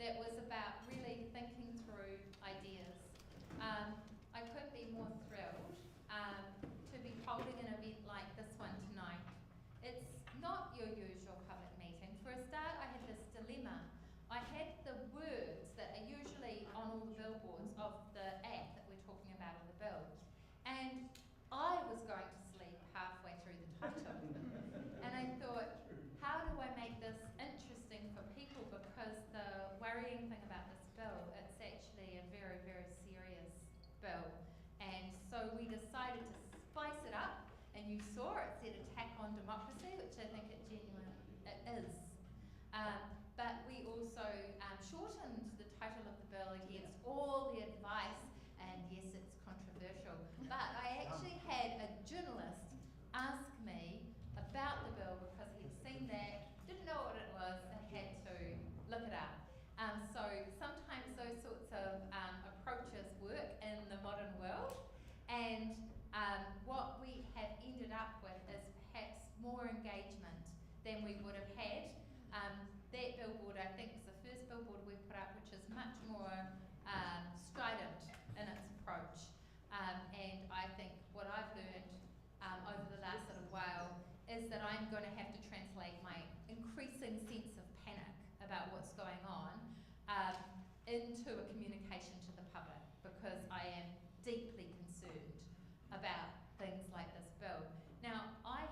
it was about really thinking through ideas. I couldn't be more thrilled to be holding an event like this one tonight. It's not your usual public meeting. For a start, I had this dilemma. I had the words that are usually on all the billboards of the act that we're talking about in the bill. And I was going to sleep halfway through the title. And I thought, how do I make this interesting for people? Because the worrying thing about this bill, it's actually a very, very serious bill. And so we decided to spice it up. And you saw it said attack on democracy, which I think it genuinely is. But we also shortened the title of the bill against all the advice, and yes, it's controversial. But I actually had a journalist ask me about the bill because he'd seen that, didn't know what it was, and had to look it up. So sometimes those sorts of approaches work in the modern world, and what we have ended up with is perhaps more engagement than we would have had. That billboard, I think, is the first billboard we put up, which is much more strident in its approach. And I think what I've learned over the last little while is that I'm going to have to translate my increasing sense of panic about what's going on into a communication to the public, because I am deeply concerned about things like this bill. Now, I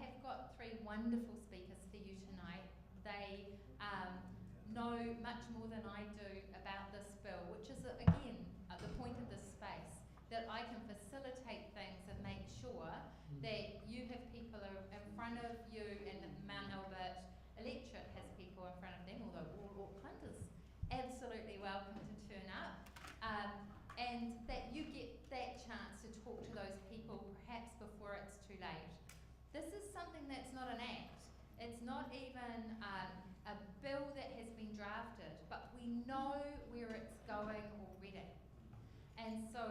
have got three wonderful speakers for you tonight. They know much more than I do about this bill, which is, again, the point of this space, that I can facilitate things and make sure that you have people in front of you, and Mount Albert electorate has people in front of them, although all Auckland is absolutely welcome to turn up. And that you get that chance to talk to those people perhaps before it's too late. This is something that's not an act. It's not even a bill that has been drafted, but we know where it's going already. And so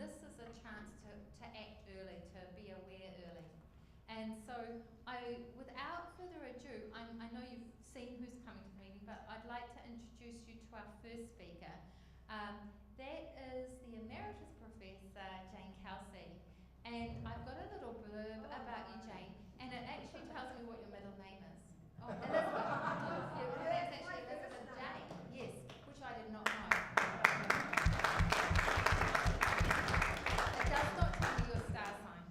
this is a chance to act early, to be aware early. And so without further ado, I know you've seen who's coming to the meeting, but I'd like to introduce you to our first speaker. That is the Emeritus Professor, Jane Kelsey. And I've got a little blurb about you, Jane, and it actually tells me what your middle name is. Oh, Elizabeth. That's actually Elizabeth Jane, yes, which I did not know. It does not tell me your star sign,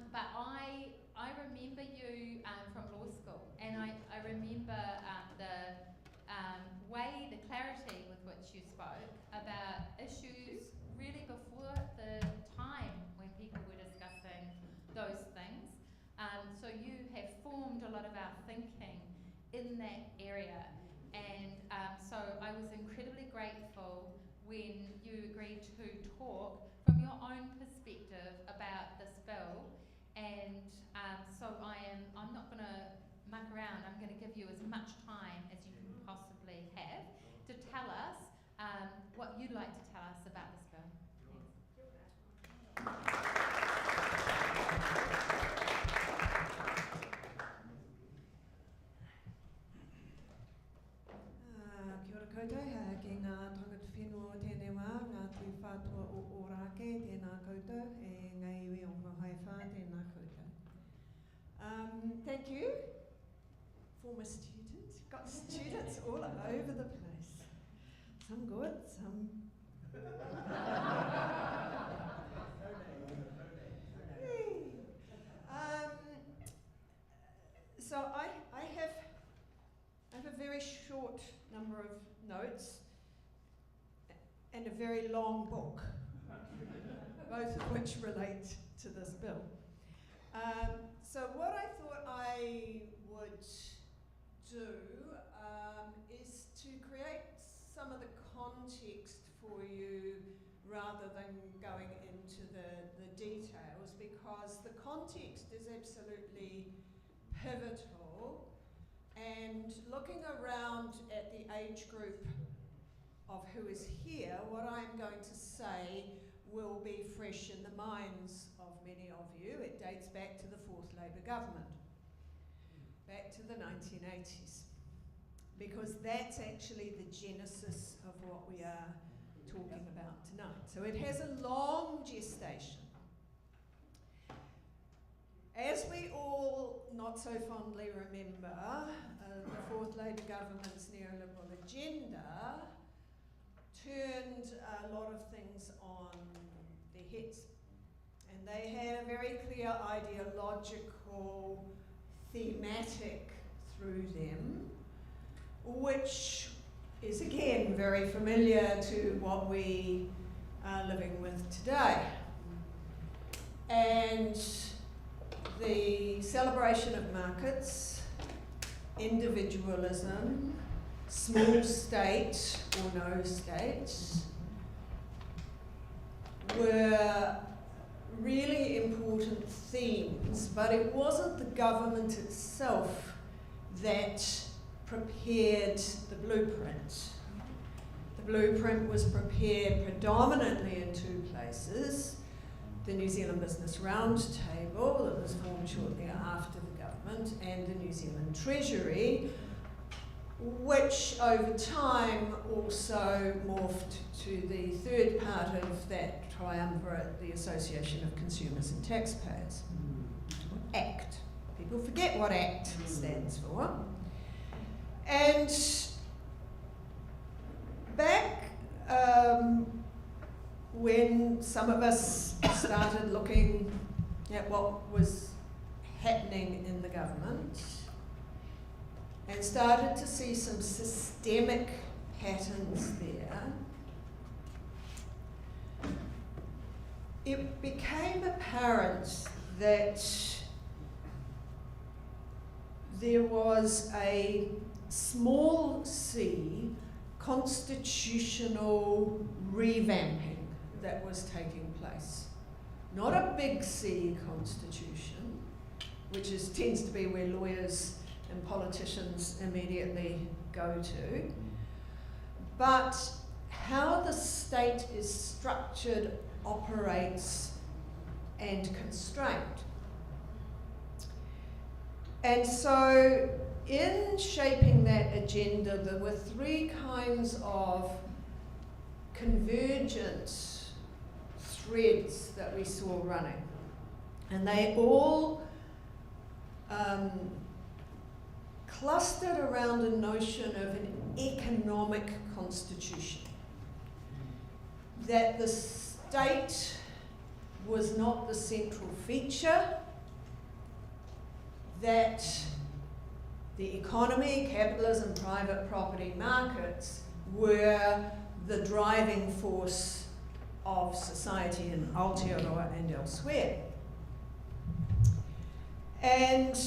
but I remember you from law school, and I remember the clarity with which you spoke about issues really before the time when people were discussing those things. So you have formed a lot of our thinking in that area, and so I was incredibly grateful when you agreed to talk from your own perspective about this bill. And so I'm not going to muck around. I'm going to give you as much time as you can possibly have to tell us what you'd like to tell us about this bill. Kia ora koutou, ki ngā tangata whenua tēnei wā, ngā tui whātua o Ōrāke, tēnā koutou, e ngā iwi o Mawhaiwha, tēnā koutou. Thank you, former students. Got students all over the place. Some good, some... So I have a very short number of notes and a very long book, both of which relate to this bill. So what I thought I would do is to create some of the context for you rather than going into the details, because the context is absolutely pivotal, and looking around at the age group of who is here, what I'm going to say will be fresh in the minds of many of you. It dates back to the fourth Labour government, back to the 1980s. because that's actually the genesis of what we are talking about tonight. So it has a long gestation. As we all not so fondly remember, the Fourth Labour government's neoliberal agenda turned a lot of things on their heads. And they had a very clear ideological thematic through them, which is again very familiar to what we are living with today. And the celebration of markets, individualism, small state or no state were really important themes, but it wasn't the government itself that prepared the blueprint. The blueprint was prepared predominantly in two places: the New Zealand Business Roundtable, that was formed shortly after the government, and the New Zealand Treasury, which over time also morphed to the third part of that triumvirate, the Association of Consumers and Taxpayers, ACT. People forget what ACT stands for. And back when some of us started looking at what was happening in the government and started to see some systemic patterns there, it became apparent that there was a small c constitutional revamping that was taking place. Not a big C constitution, which tends to be where lawyers and politicians immediately go to, but how the state is structured, operates, and constrained. And so in shaping that agenda, there were three kinds of convergent threads that we saw running. And they all clustered around a notion of an economic constitution. That the state was not the central feature, that the economy, capitalism, private property markets were the driving force of society in Aotearoa and elsewhere. And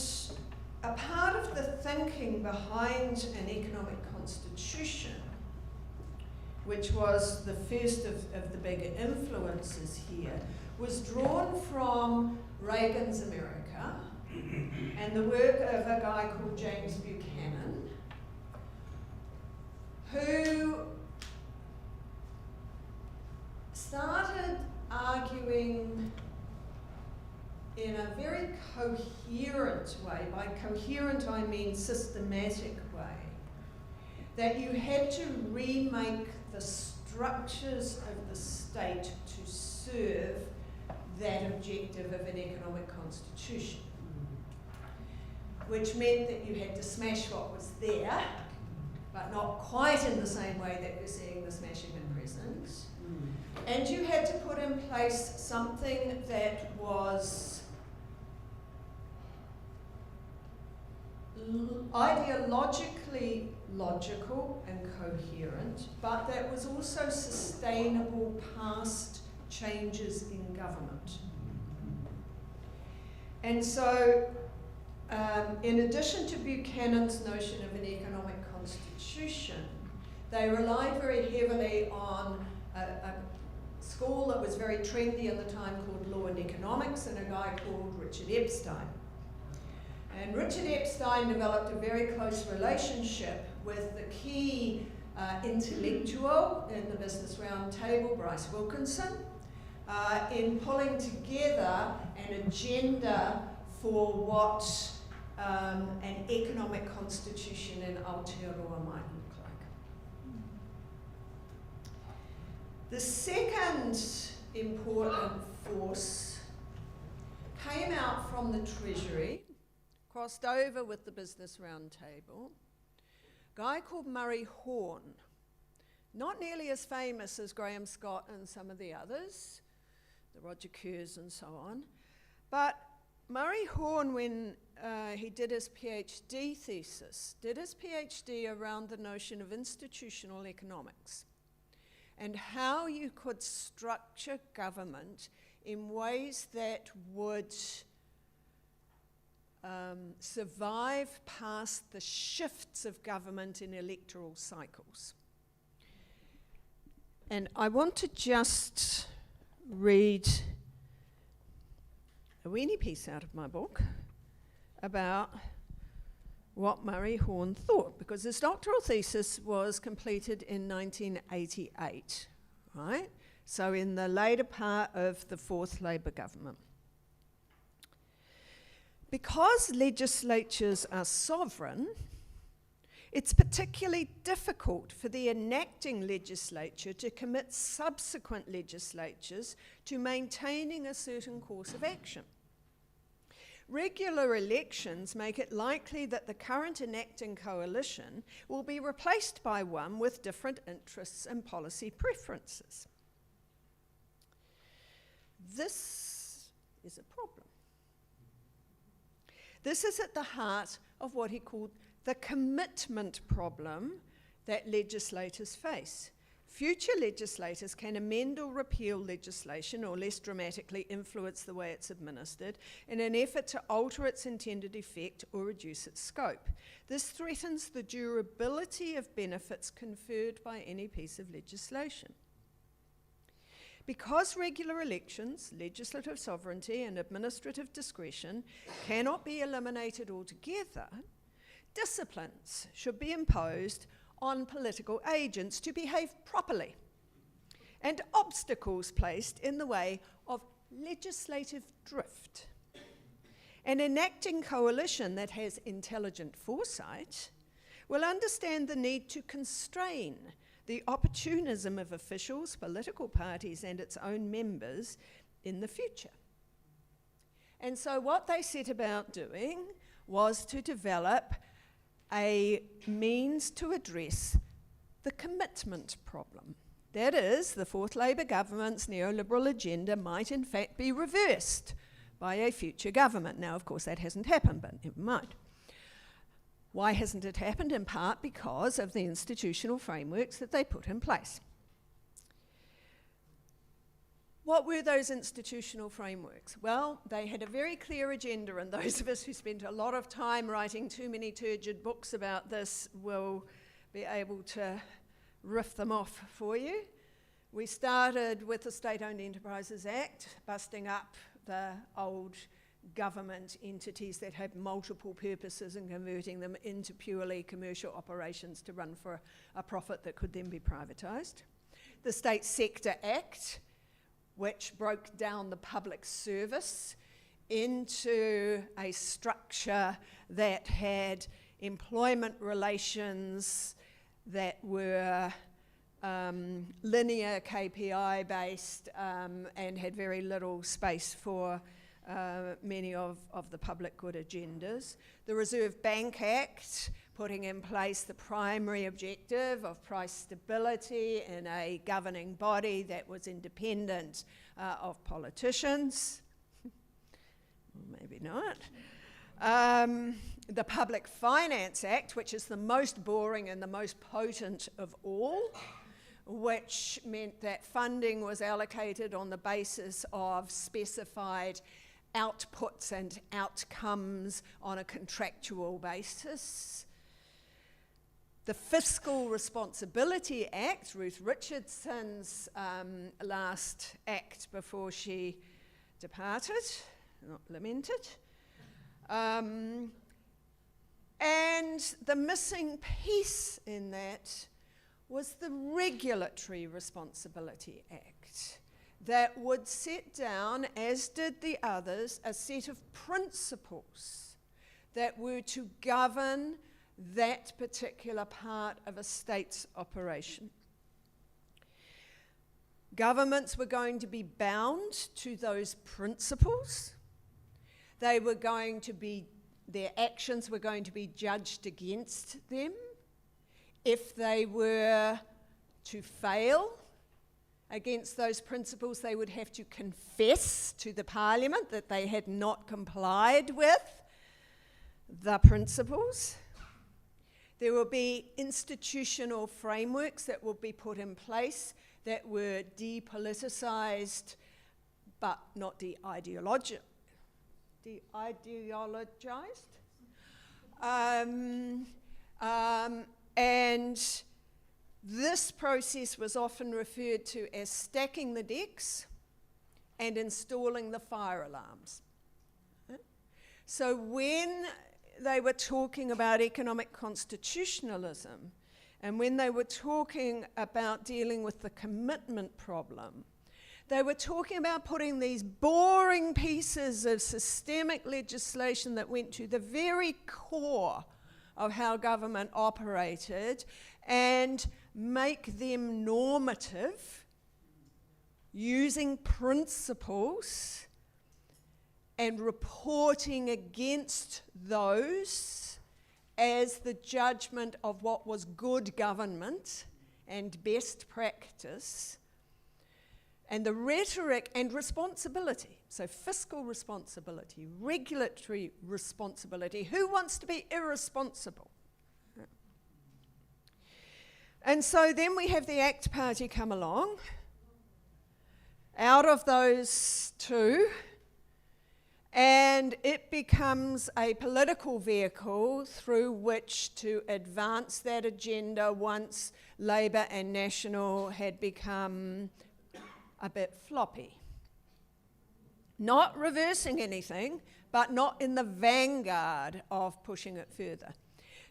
a part of the thinking behind an economic constitution, which was the first of the bigger influences here, was drawn from Reagan's America and the work of a guy called James Buchanan, who started arguing in a very coherent way. By coherent I mean systematic way, that you had to remake the structures of the state to serve that objective of an economic constitution, which meant that you had to smash what was there, but not quite in the same way that we're seeing the smashing in present. And you had to put in place something that was ideologically logical and coherent, but that was also sustainable past changes in government. And so, in addition to Buchanan's notion of an economic constitution, they relied very heavily on a school that was very trendy at the time called Law and Economics, and a guy called Richard Epstein. And Richard Epstein developed a very close relationship with the key intellectual in the Business Roundtable, Bryce Wilkinson, in pulling together an agenda for what an economic constitution in Aotearoa might look like. The second important force came out from the Treasury, crossed over with the Business Roundtable, a guy called Murray Horn. Not nearly as famous as Graham Scott and some of the others, the Roger Kerrs and so on, but Murray Horn, when he did his PhD thesis, did his PhD around the notion of institutional economics and how you could structure government in ways that would survive past the shifts of government in electoral cycles. And I want to just read a weeny piece out of my book about what Murray Horn thought, because his doctoral thesis was completed in 1988, right? So in the later part of the fourth Labour government. Because legislatures are sovereign, it's particularly difficult for the enacting legislature to commit subsequent legislatures to maintaining a certain course of action. Regular elections make it likely that the current enacting coalition will be replaced by one with different interests and policy preferences. This is a problem. This is at the heart of what he called the commitment problem that legislators face. Future legislators can amend or repeal legislation or less dramatically influence the way it's administered in an effort to alter its intended effect or reduce its scope. This threatens the durability of benefits conferred by any piece of legislation. Because regular elections, legislative sovereignty, and administrative discretion cannot be eliminated altogether, disciplines should be imposed on political agents to behave properly, and obstacles placed in the way of legislative drift. An enacting coalition that has intelligent foresight will understand the need to constrain the opportunism of officials, political parties, and its own members in the future. And so what they set about doing was to develop a means to address the commitment problem. That is, the fourth Labour government's neoliberal agenda might in fact be reversed by a future government. Now, of course, that hasn't happened, but never mind. Why hasn't it happened? In part because of the institutional frameworks that they put in place. What were those institutional frameworks? Well, they had a very clear agenda, and those of us who spent a lot of time writing too many turgid books about this will be able to riff them off for you. We started with the State-Owned Enterprises Act, busting up the old government entities that had multiple purposes and converting them into purely commercial operations to run for a profit that could then be privatised. The State Sector Act, which broke down the public service into a structure that had employment relations that were linear KPI based and had very little space for many of the public good agendas. The Reserve Bank Act, putting in place the primary objective of price stability in a governing body that was independent of politicians. Maybe not. The Public Finance Act, which is the most boring and the most potent of all, which meant that funding was allocated on the basis of specified outputs and outcomes on a contractual basis. The Fiscal Responsibility Act, Ruth Richardson's last act before she departed, not lamented. And the missing piece in that was the Regulatory Responsibility Act that would set down, as did the others, a set of principles that were to govern that particular part of a state's operation. Governments were going to be bound to those principles. They were going to be, their actions were going to be judged against them. If they were to fail against those principles, they would have to confess to the Parliament that they had not complied with the principles. There will be institutional frameworks that will be put in place that were depoliticised but not de-ideologised. And this process was often referred to as stacking the decks and installing the fire alarms. So when they were talking about economic constitutionalism, and when they were talking about dealing with the commitment problem, they were talking about putting these boring pieces of systemic legislation that went to the very core of how government operated and make them normative using principles and reporting against those as the judgment of what was good government and best practice, and the rhetoric and responsibility. So fiscal responsibility, regulatory responsibility. Who wants to be irresponsible? And so then we have the ACT Party come along. Out of those two, and it becomes a political vehicle through which to advance that agenda once Labour and National had become a bit floppy. Not reversing anything, but not in the vanguard of pushing it further.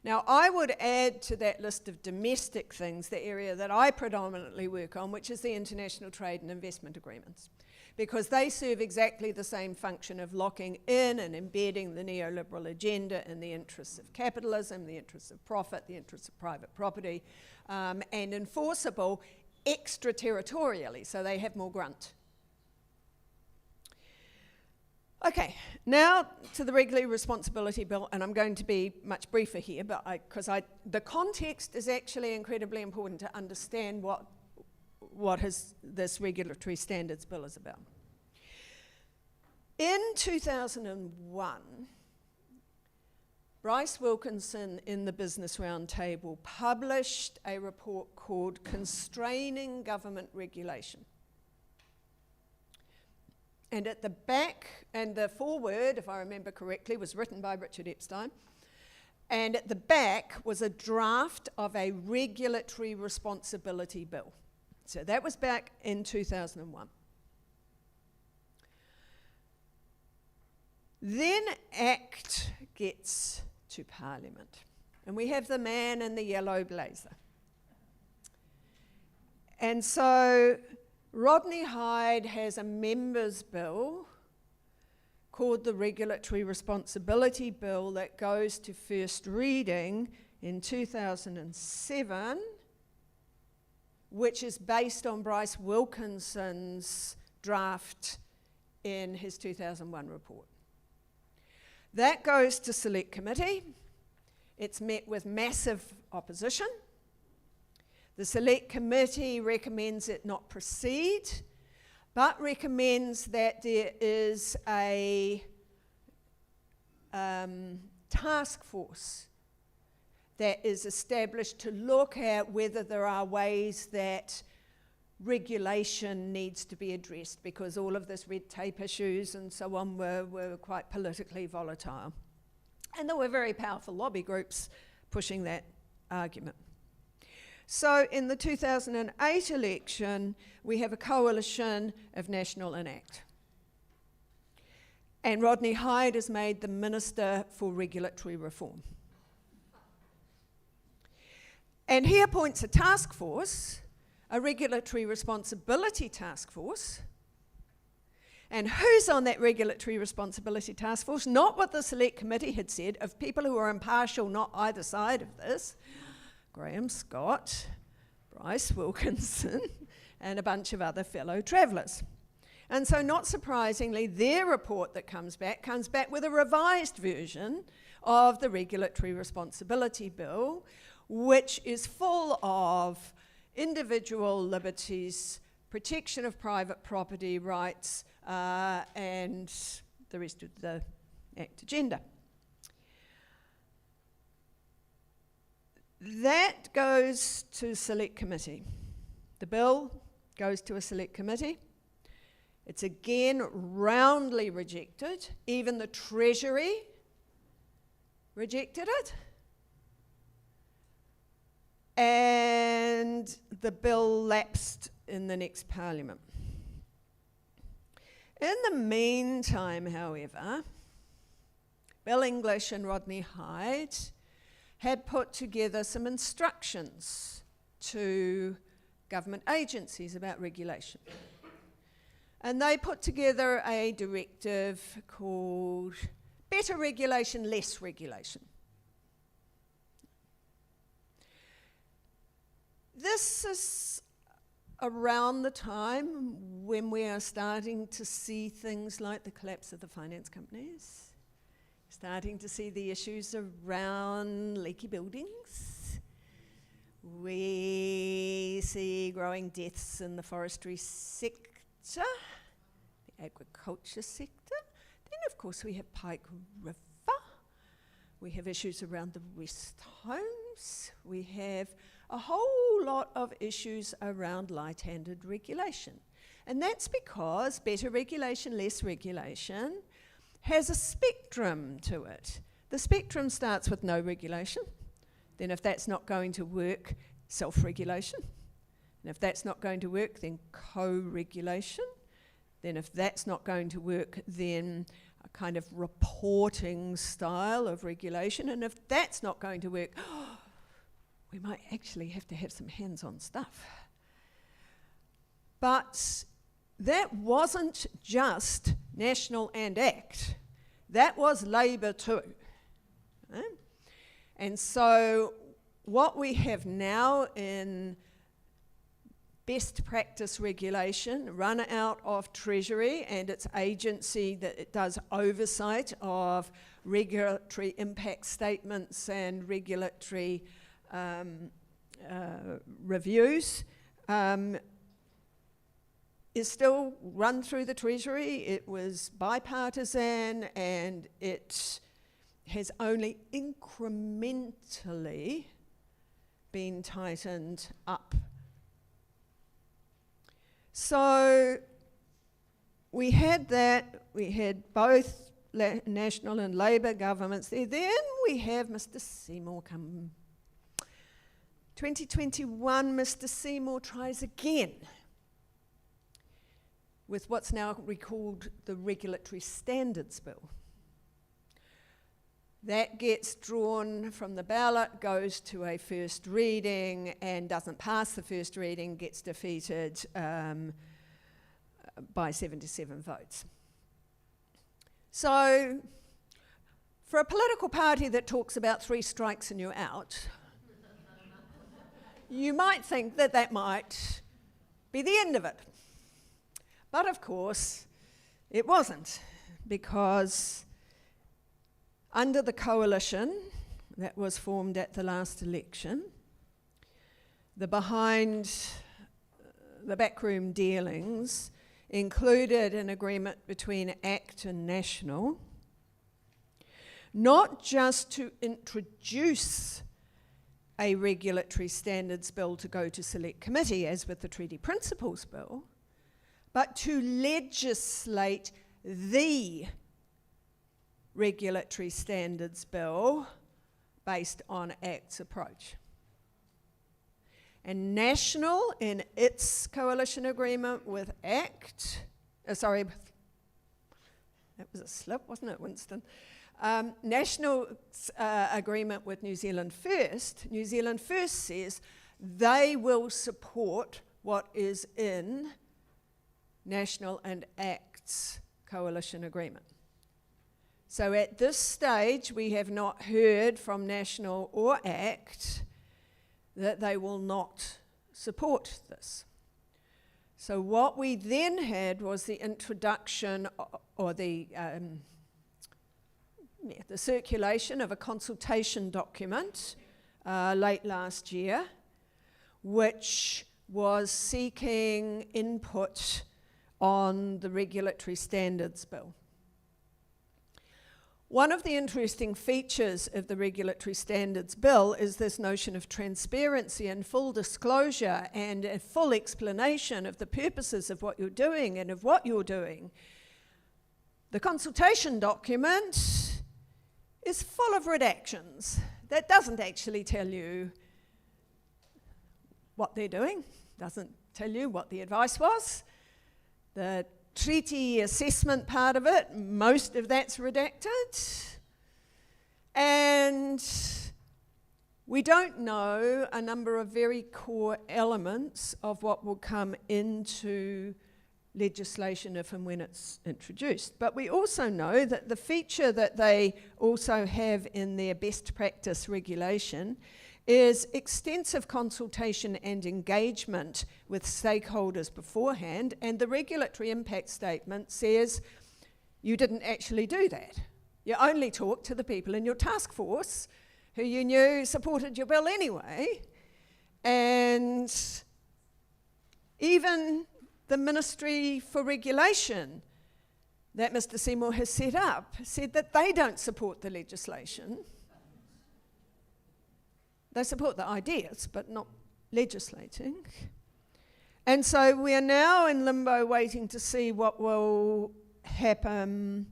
Now, I would add to that list of domestic things the area that I predominantly work on, which is the international trade and investment agreements, because they serve exactly the same function of locking in and embedding the neoliberal agenda in the interests of capitalism, the interests of profit, the interests of private property, and enforceable extraterritorially, so they have more grunt. Okay, now to the Regulatory Responsibility Bill, and I'm going to be much briefer here, but the context is actually incredibly important to understand what this Regulatory Standards Bill is about. In 2001, Bryce Wilkinson in the Business Roundtable published a report called Constraining Government Regulation. And at the back, and the foreword, if I remember correctly, was written by Richard Epstein, and at the back was a draft of a regulatory responsibility bill. So that was back in 2001. Then ACT gets to Parliament, and we have the man in the yellow blazer. And so Rodney Hyde has a members' bill called the Regulatory Responsibility Bill that goes to first reading in 2007, which is based on Bryce Wilkinson's draft in his 2001 report. That goes to Select Committee. It's met with massive opposition. The Select Committee recommends it not proceed, but recommends that there is a task force that is established to look at whether there are ways that regulation needs to be addressed, because all of this red tape issues and so on were quite politically volatile. And there were very powerful lobby groups pushing that argument. So in the 2008 election, we have a coalition of National and ACT. And Rodney Hyde is made the Minister for Regulatory Reform. And he appoints a task force, a regulatory responsibility task force, And who's on that regulatory responsibility task force? Not what the select committee had said, of people who are impartial, not either side of this. Graham Scott, Bryce Wilkinson, and a bunch of other fellow travellers. And so not surprisingly, their report that comes back with a revised version of the Regulatory Responsibility Bill, which is full of individual liberties, protection of private property rights, and the rest of the Act agenda. That goes to select committee. The bill goes to a select committee. It's again roundly rejected. Even the Treasury rejected it. And the bill lapsed in the next Parliament. In the meantime, however, Bill English and Rodney Hyde had put together some instructions to government agencies about regulation. And they put together a directive called Better Regulation, Less Regulation. This is around the time when we are starting to see things like the collapse of the finance companies, starting to see the issues around leaky buildings. We see growing deaths in the forestry sector, the agriculture sector. Then, of course, we have Pike River. We have issues around the rest homes. We have a whole lot of issues around light-handed regulation. And that's because better regulation, less regulation has a spectrum to it. The spectrum starts with no regulation. Then if that's not going to work, self-regulation. And if that's not going to work, then co-regulation. Then if that's not going to work, then a kind of reporting style of regulation. And if that's not going to work, we might actually have to have some hands-on stuff. But that wasn't just National and Act. That was Labour too. And so what we have now in best practice regulation run out of Treasury and its agency that it does oversight of regulatory impact statements and regulatory reviews, is still run through the Treasury. It was bipartisan and it has only incrementally been tightened up. So we had that, we had both National and Labour governments there. Then we have Mr. Seymour come. 2021, Mr. Seymour tries again with what's now recalled the Regulatory Standards Bill. That gets drawn from the ballot, goes to a first reading and doesn't pass the first reading, gets defeated by 77 votes. So for a political party that talks about 3 strikes and you're out, you might think that that might be the end of it. But of course, it wasn't, because under the coalition that was formed at the last election, the backroom dealings included an agreement between ACT and National, not just to introduce a regulatory standards bill to go to select committee, as with the Treaty Principles Bill, but to legislate the regulatory standards bill based on ACT's approach. And National, in its coalition agreement with ACT, that was a slip, wasn't it, Winston? National's agreement with New Zealand First says they will support what is in National and ACT's coalition agreement. So at this stage, we have not heard from National or ACT that they will not support this. So what we then had was the introduction or the circulation of a consultation document late last year, which was seeking input on the Regulatory Standards Bill. One of the interesting features of the Regulatory Standards Bill is this notion of transparency and full disclosure and a full explanation of the purposes of what you're doing and of what you're doing. The consultation document is full of redactions. That doesn't actually tell you what they're doing, doesn't tell you what the advice was. The treaty assessment part of it, most of that's redacted. And we don't know a number of very core elements of what will come into legislation if and when it's introduced. But we also know that the feature that they also have in their best practice regulation is extensive consultation and engagement with stakeholders beforehand, and the regulatory impact statement says you didn't actually do that. You only talked to the people in your task force who you knew supported your bill anyway, and even the Ministry for Regulation that Mr. Seymour has set up said that they don't support the legislation. They support the ideas, but not legislating. And so we are now in limbo waiting to see what will happen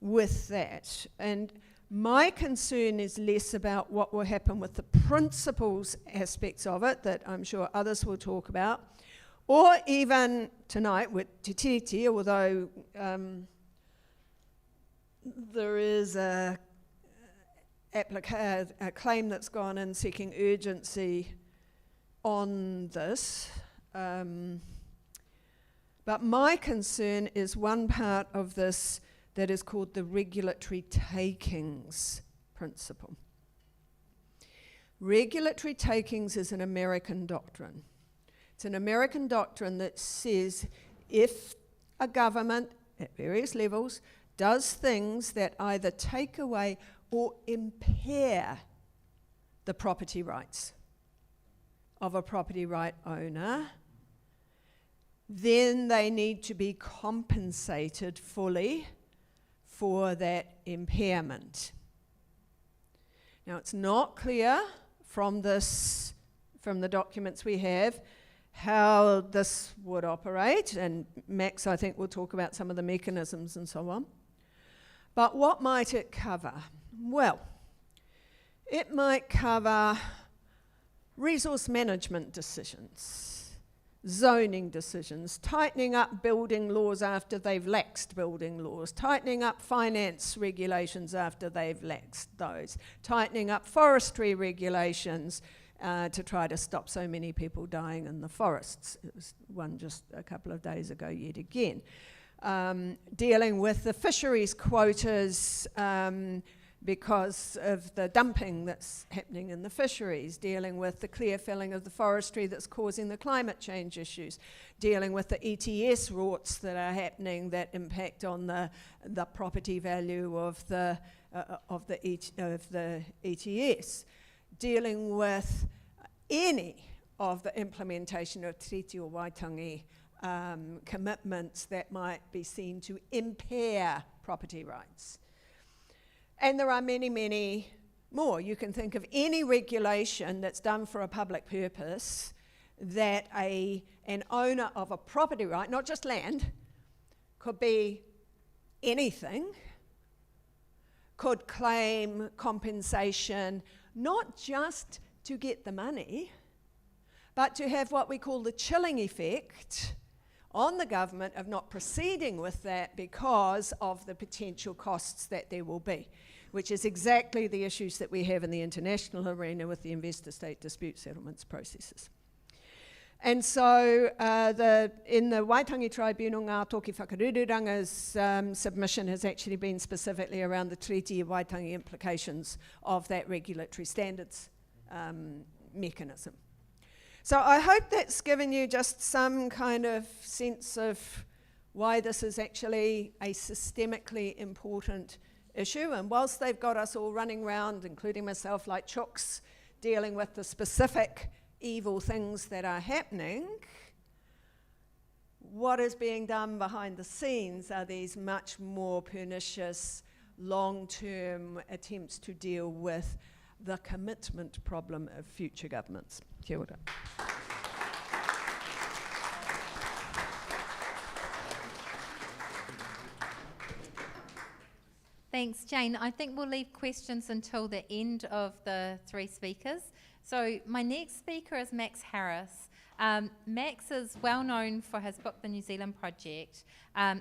with that. And my concern is less about what will happen with the principles aspects of it, that I'm sure others will talk about, or even tonight with Te Tiriti, although there is a claim that's gone in seeking urgency on this. But my concern is one part of this that is called the regulatory takings principle. Regulatory takings is an American doctrine. It's an American doctrine that says if a government at various levels does things that either take away or impair the property rights of a property right owner, then they need to be compensated fully for that impairment. Now, it's not clear from the documents we have how this would operate, and Max, I think, will talk about some of the mechanisms and so on. But what might it cover? Well, it might cover resource management decisions, zoning decisions, tightening up building laws after they've laxed building laws, tightening up finance regulations after they've laxed those, tightening up forestry regulations to try to stop so many people dying in the forests. It was one just a couple of days ago yet again. Dealing with the fisheries quotas because of the dumping that's happening in the fisheries, dealing with the clear felling of the forestry that's causing the climate change issues, dealing with the ETS rorts that are happening that impact on the property value of the ETS, dealing with any of the implementation of Tiriti or Waitangi commitments that might be seen to impair property rights. And there are many, many more. You can think of any regulation that's done for a public purpose that an owner of a property right, not just land, could be anything, could claim compensation, not just to get the money, but to have what we call the chilling effect on the government of not proceeding with that because of the potential costs that there will be, which is exactly the issues that we have in the international arena with the investor-state dispute settlements processes. And so in the Waitangi Tribunal, Ngā Toki Whakarururanga's submission has actually been specifically around the Treaty of Waitangi implications of that regulatory standards mechanism. So I hope that's given you just some kind of sense of why this is actually a systemically important issue. And whilst they've got us all running around, including myself, like chooks, dealing with the specific evil things that are happening, what is being done behind the scenes are these much more pernicious, long-term attempts to deal with the commitment problem of future governments. Kia ora. Thanks, Jane. I think we'll leave questions until the end of the three speakers. So my next speaker is Max Harris. Max is well known for his book, The New Zealand Project.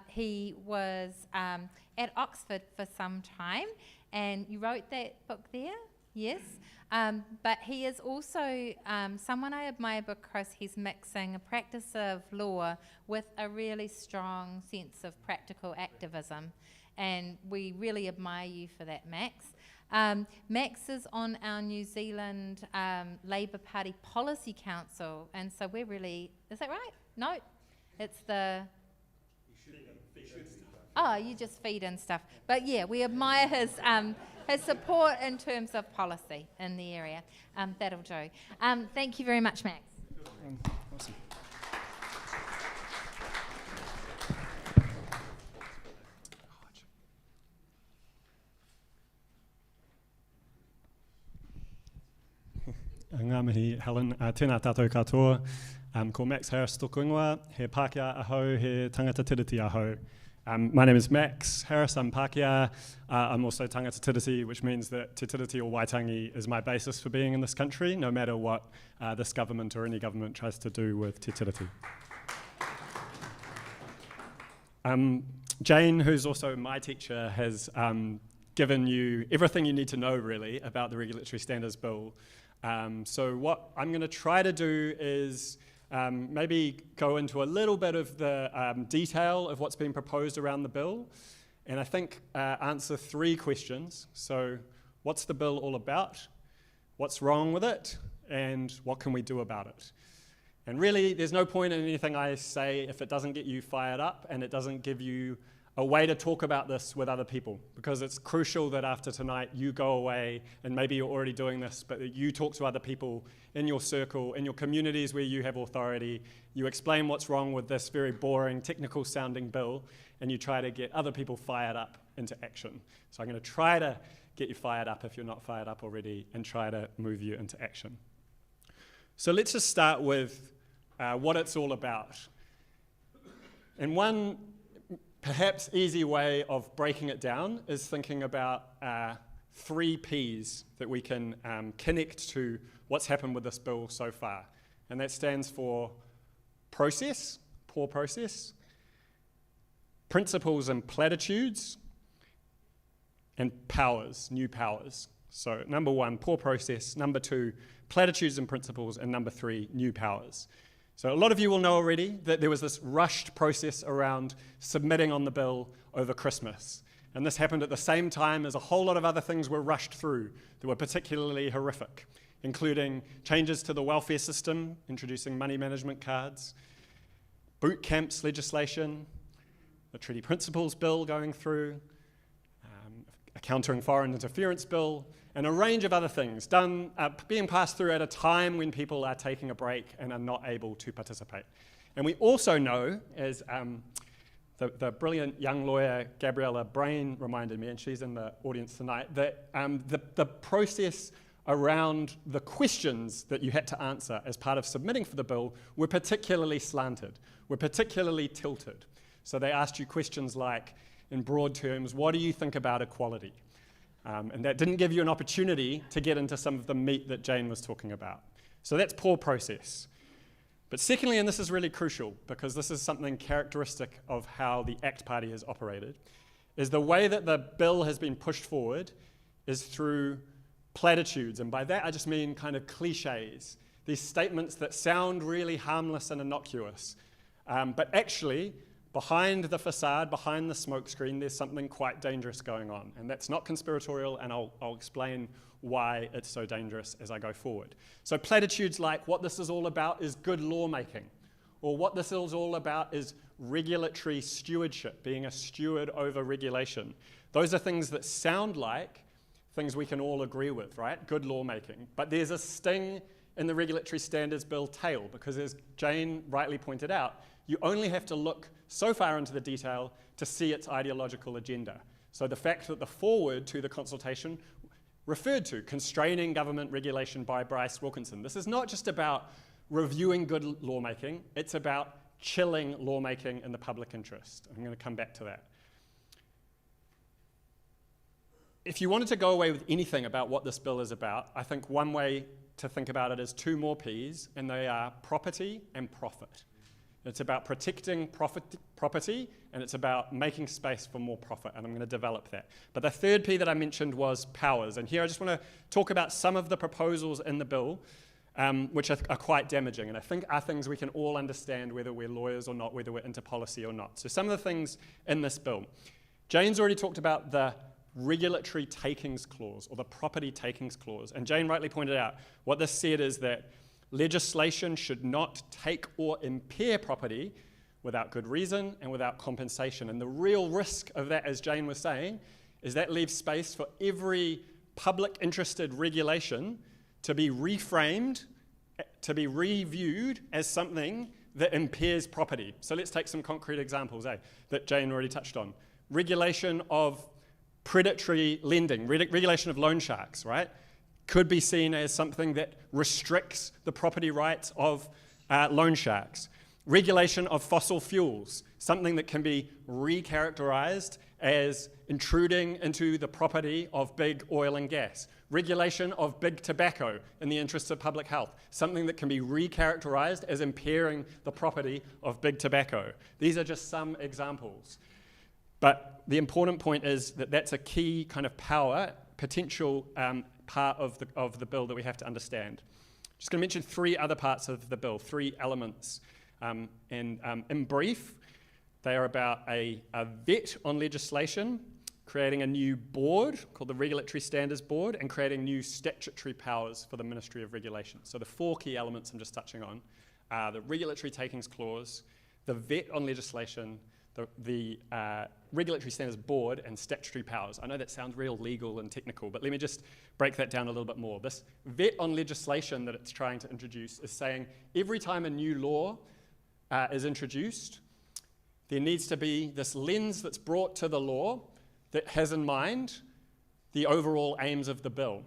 He was at Oxford for some time, and you wrote that book there, yes? But he is also someone I admire because he's mixing a practice of law with a really strong sense of practical activism. And we really admire you for that, Max. Max is on our New Zealand Labour Party Policy Council, and so we're really, is that right? No, it's the... Oh, you just feed in stuff. But yeah, we admire his support in terms of policy in the area. That'll do. Thank you very much, Max. Awesome. Ngā mihi, Helen, tēnā tātou katoa. Ko Max Harris tōku ingoa, he Pākehā ahau, he tangata tiriti ahau. My name is Max Harris, I'm Pākehā. I'm also tangata tiriti, which means that te tiriti or Waitangi is my basis for being in this country, no matter what this government or any government tries to do with te tiriti. Jane, who's also my teacher, has given you everything you need to know, really, about the Regulatory Standards Bill. So what I'm going to try to do is maybe go into a little bit of the detail of what's been proposed around the bill, and I think answer three questions. So what's the bill all about? What's wrong with it? And what can we do about it? And really, there's no point in anything I say if it doesn't get you fired up and it doesn't give you a way to talk about this with other people, because it's crucial that after tonight you go away, and maybe you're already doing this, but that you talk to other people in your circle, in your communities where you have authority, you explain what's wrong with this very boring, technical sounding bill, and you try to get other people fired up into action. So I'm going to try to get you fired up if you're not fired up already, and try to move you into action. So let's just start with what it's all about. And one perhaps easy way of breaking it down is thinking about 3 Ps that we can connect to what's happened with this bill so far. And that stands for process, poor process, principles and platitudes, and powers, new powers. So number 1, poor process. Number 2, platitudes and principles. And number 3, new powers. So a lot of you will know already that there was this rushed process around submitting on the bill over Christmas. And this happened at the same time as a whole lot of other things were rushed through that were particularly horrific, including changes to the welfare system, introducing money management cards, boot camps legislation, the Treaty Principles Bill going through, a countering foreign interference bill, and a range of other things being passed through at a time when people are taking a break and are not able to participate. And we also know, as the brilliant young lawyer Gabriella Brain reminded me, and she's in the audience tonight, that the process around the questions that you had to answer as part of submitting for the bill were particularly slanted, were particularly tilted. So they asked you questions like, in broad terms, what do you think about equality? And that didn't give you an opportunity to get into some of the meat that Jane was talking about. So that's poor process. But secondly, and this is really crucial because this is something characteristic of how the ACT Party has operated, is the way that the bill has been pushed forward is through platitudes. And by that I just mean kind of cliches these statements that sound really harmless and innocuous. But actually, behind the facade, behind the smokescreen, there's something quite dangerous going on. And that's not conspiratorial, and I'll explain why it's so dangerous as I go forward. So platitudes like what this is all about is good lawmaking, or what this is all about is regulatory stewardship, being a steward over regulation. Those are things that sound like things we can all agree with, right? Good lawmaking. But there's a sting in the Regulatory Standards Bill tail, because as Jane rightly pointed out, you only have to look so far into the detail to see its ideological agenda. So the fact that the foreword to the consultation referred to constraining government regulation by Bryce Wilkinson. This is not just about reviewing good lawmaking, it's about chilling lawmaking in the public interest. I'm going to come back to that. If you wanted to go away with anything about what this bill is about, I think one way to think about it is two more P's, and they are property and profit. It's about protecting property, and it's about making space for more profit, and I'm going to develop that. But the third P that I mentioned was powers, and here I just want to talk about some of the proposals in the bill, which are quite damaging, and I think are things we can all understand, whether we're lawyers or not, whether we're into policy or not. So some of the things in this bill. Jane's already talked about the regulatory takings clause, or the property takings clause, and Jane rightly pointed out what this said is that legislation should not take or impair property without good reason and without compensation. And the real risk of that, as Jane was saying, is that leaves space for every public interested regulation to be reframed, to be reviewed as something that impairs property. So let's take some concrete examples, that Jane already touched on. Regulation of predatory lending, regulation of loan sharks, right? Could be seen as something that restricts the property rights of loan sharks. Regulation of fossil fuels, something that can be recharacterized as intruding into the property of big oil and gas. Regulation of big tobacco in the interests of public health, something that can be recharacterized as impairing the property of big tobacco. These are just some examples. But the important point is that that's a key kind of power, potential part of the bill that we have to understand. I'm just going to mention three other parts of the bill, three elements. In brief, they are about a vet on legislation, creating a new board called the Regulatory Standards Board, and creating new statutory powers for the Ministry of Regulation. So the four key elements I'm just touching on are the Regulatory Takings Clause, the vet on legislation, the Regulatory Standards Board, and statutory powers. I know that sounds real legal and technical, but let me just break that down a little bit more. This vet on legislation that it's trying to introduce is saying every time a new law is introduced, there needs to be this lens that's brought to the law that has in mind the overall aims of the bill.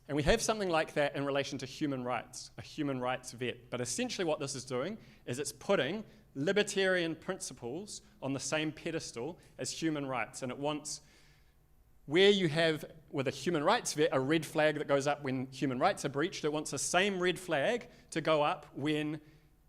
And we have something like that in relation to human rights, a human rights vet. But essentially what this is doing is it's putting libertarian principles on the same pedestal as human rights. And it wants, where you have, with a human rights vet, a red flag that goes up when human rights are breached, it wants the same red flag to go up when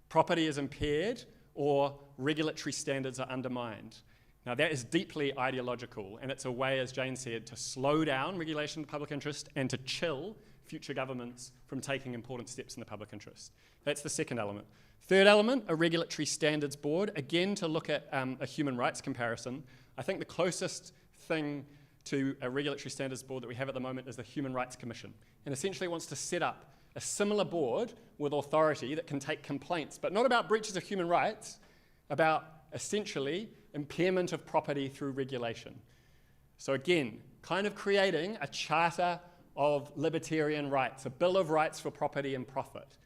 property is impaired or regulatory standards are undermined. Now that is deeply ideological, and it's a way, as Jane said, to slow down regulation of the public interest and to chill future governments from taking important steps in the public interest. That's the second element. Third element, a Regulatory Standards Board, again to look at a human rights comparison. I think the closest thing to a Regulatory Standards Board that we have at the moment is the Human Rights Commission, and essentially wants to set up a similar board with authority that can take complaints, but not about breaches of human rights, about essentially impairment of property through regulation. So again, kind of creating a charter of libertarian rights, a bill of rights for property and profit.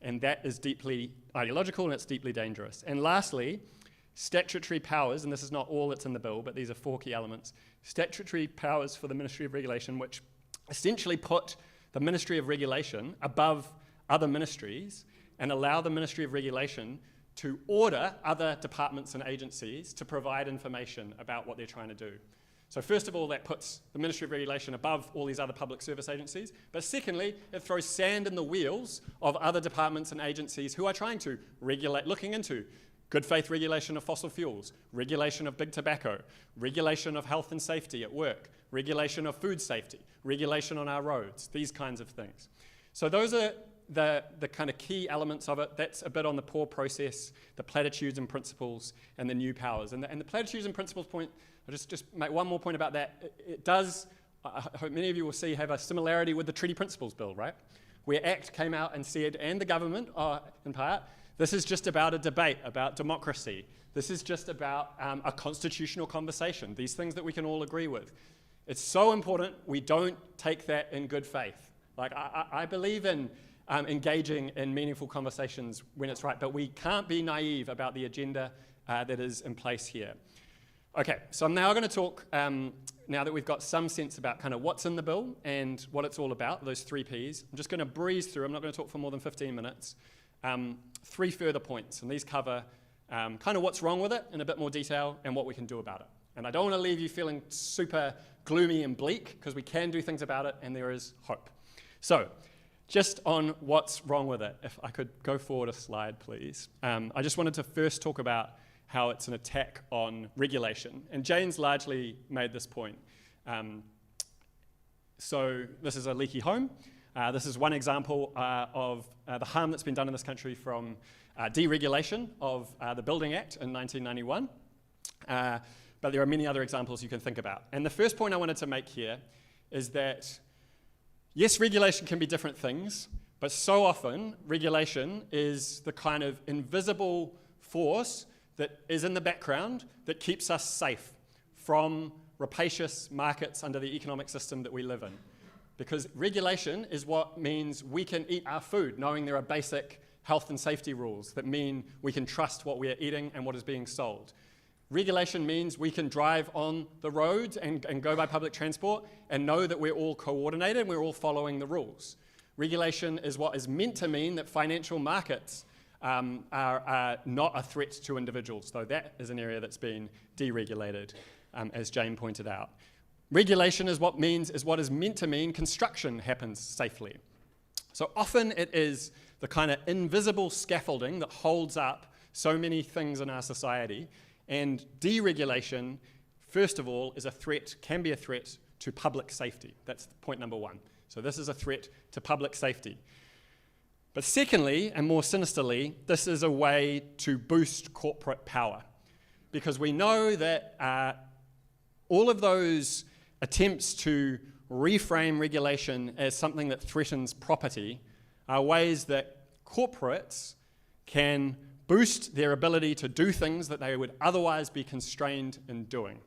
And that is deeply ideological and it's deeply dangerous. And lastly, statutory powers, and this is not all that's in the bill, but these are four key elements. Statutory powers for the Ministry of Regulation, which essentially put the Ministry of Regulation above other ministries and allow the Ministry of Regulation to order other departments and agencies to provide information about what they're trying to do. So first of all, that puts the Ministry of Regulation above all these other public service agencies. But secondly, it throws sand in the wheels of other departments and agencies who are trying to regulate, looking into good faith regulation of fossil fuels, regulation of big tobacco, regulation of health and safety at work, regulation of food safety, regulation on our roads, these kinds of things. So those are the kind of key elements of it. That's a bit on the poor process, the platitudes and principles, and the new powers. And the platitudes and principles point, I'll just make one more point about that. It does, I hope many of you will see, have a similarity with the Treaty Principles Bill, right? Where ACT came out and said, and the government, in part, this is just about a debate about democracy. This is just about a constitutional conversation, these things that we can all agree with. It's so important we don't take that in good faith. Like, I believe in engaging in meaningful conversations when it's right, but we can't be naive about the agenda that is in place here. Okay, so I'm now going to talk, now that we've got some sense about kind of what's in the bill and what it's all about, those 3 Ps. I'm just going to breeze through, I'm not going to talk for more than 15 minutes. 3 further points, and these cover kind of what's wrong with it in a bit more detail and what we can do about it. And I don't want to leave you feeling super gloomy and bleak, because we can do things about it and there is hope. So, just on what's wrong with it, if I could go forward a slide, please. I just wanted to first talk about how it's an attack on regulation. And Jane's largely made this point. So this is a leaky home. This is one example of the harm that's been done in this country from deregulation of the Building Act in 1991. But there are many other examples you can think about. And the first point I wanted to make here is that, yes, regulation can be different things, but so often regulation is the kind of invisible force that is in the background that keeps us safe from rapacious markets under the economic system that we live in. Because regulation is what means we can eat our food, knowing there are basic health and safety rules that mean we can trust what we are eating and what is being sold. Regulation means we can drive on the roads and go by public transport and know that we're all coordinated and we're all following the rules. Regulation is what is meant to mean that financial markets are not a threat to individuals, though that is an area that's been deregulated, as Jane pointed out. Regulation is what is meant to mean construction happens safely. So often it is the kind of invisible scaffolding that holds up so many things in our society. And deregulation, first of all, can be a threat to public safety. That's point number 1. So this is a threat to public safety. But secondly, and more sinisterly, this is a way to boost corporate power. Because we know that all of those attempts to reframe regulation as something that threatens property are ways that corporates can boost their ability to do things that they would otherwise be constrained in doing.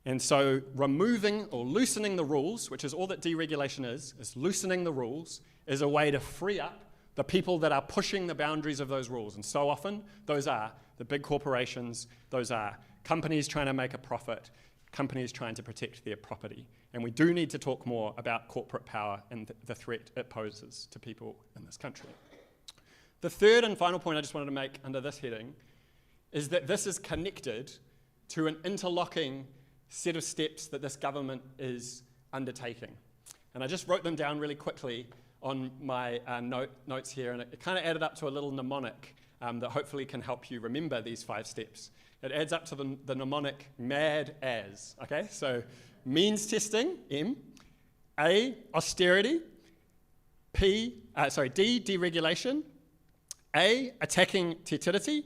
And so removing or loosening the rules, which is all that deregulation is loosening the rules, is a way to free up the people that are pushing the boundaries of those rules. And so often, those are the big corporations, those are companies trying to make a profit, companies trying to protect their property. And we do need to talk more about corporate power and the threat it poses to people in this country. The third and final point I just wanted to make under this heading is that this is connected to an interlocking set of steps that this government is undertaking. And I just wrote them down really quickly on my notes here, and it kind of added up to a little mnemonic that hopefully can help you remember these 5 steps. It adds up to the mnemonic MAD as, okay? So means testing, M, A, austerity, D, deregulation, A, attacking futility,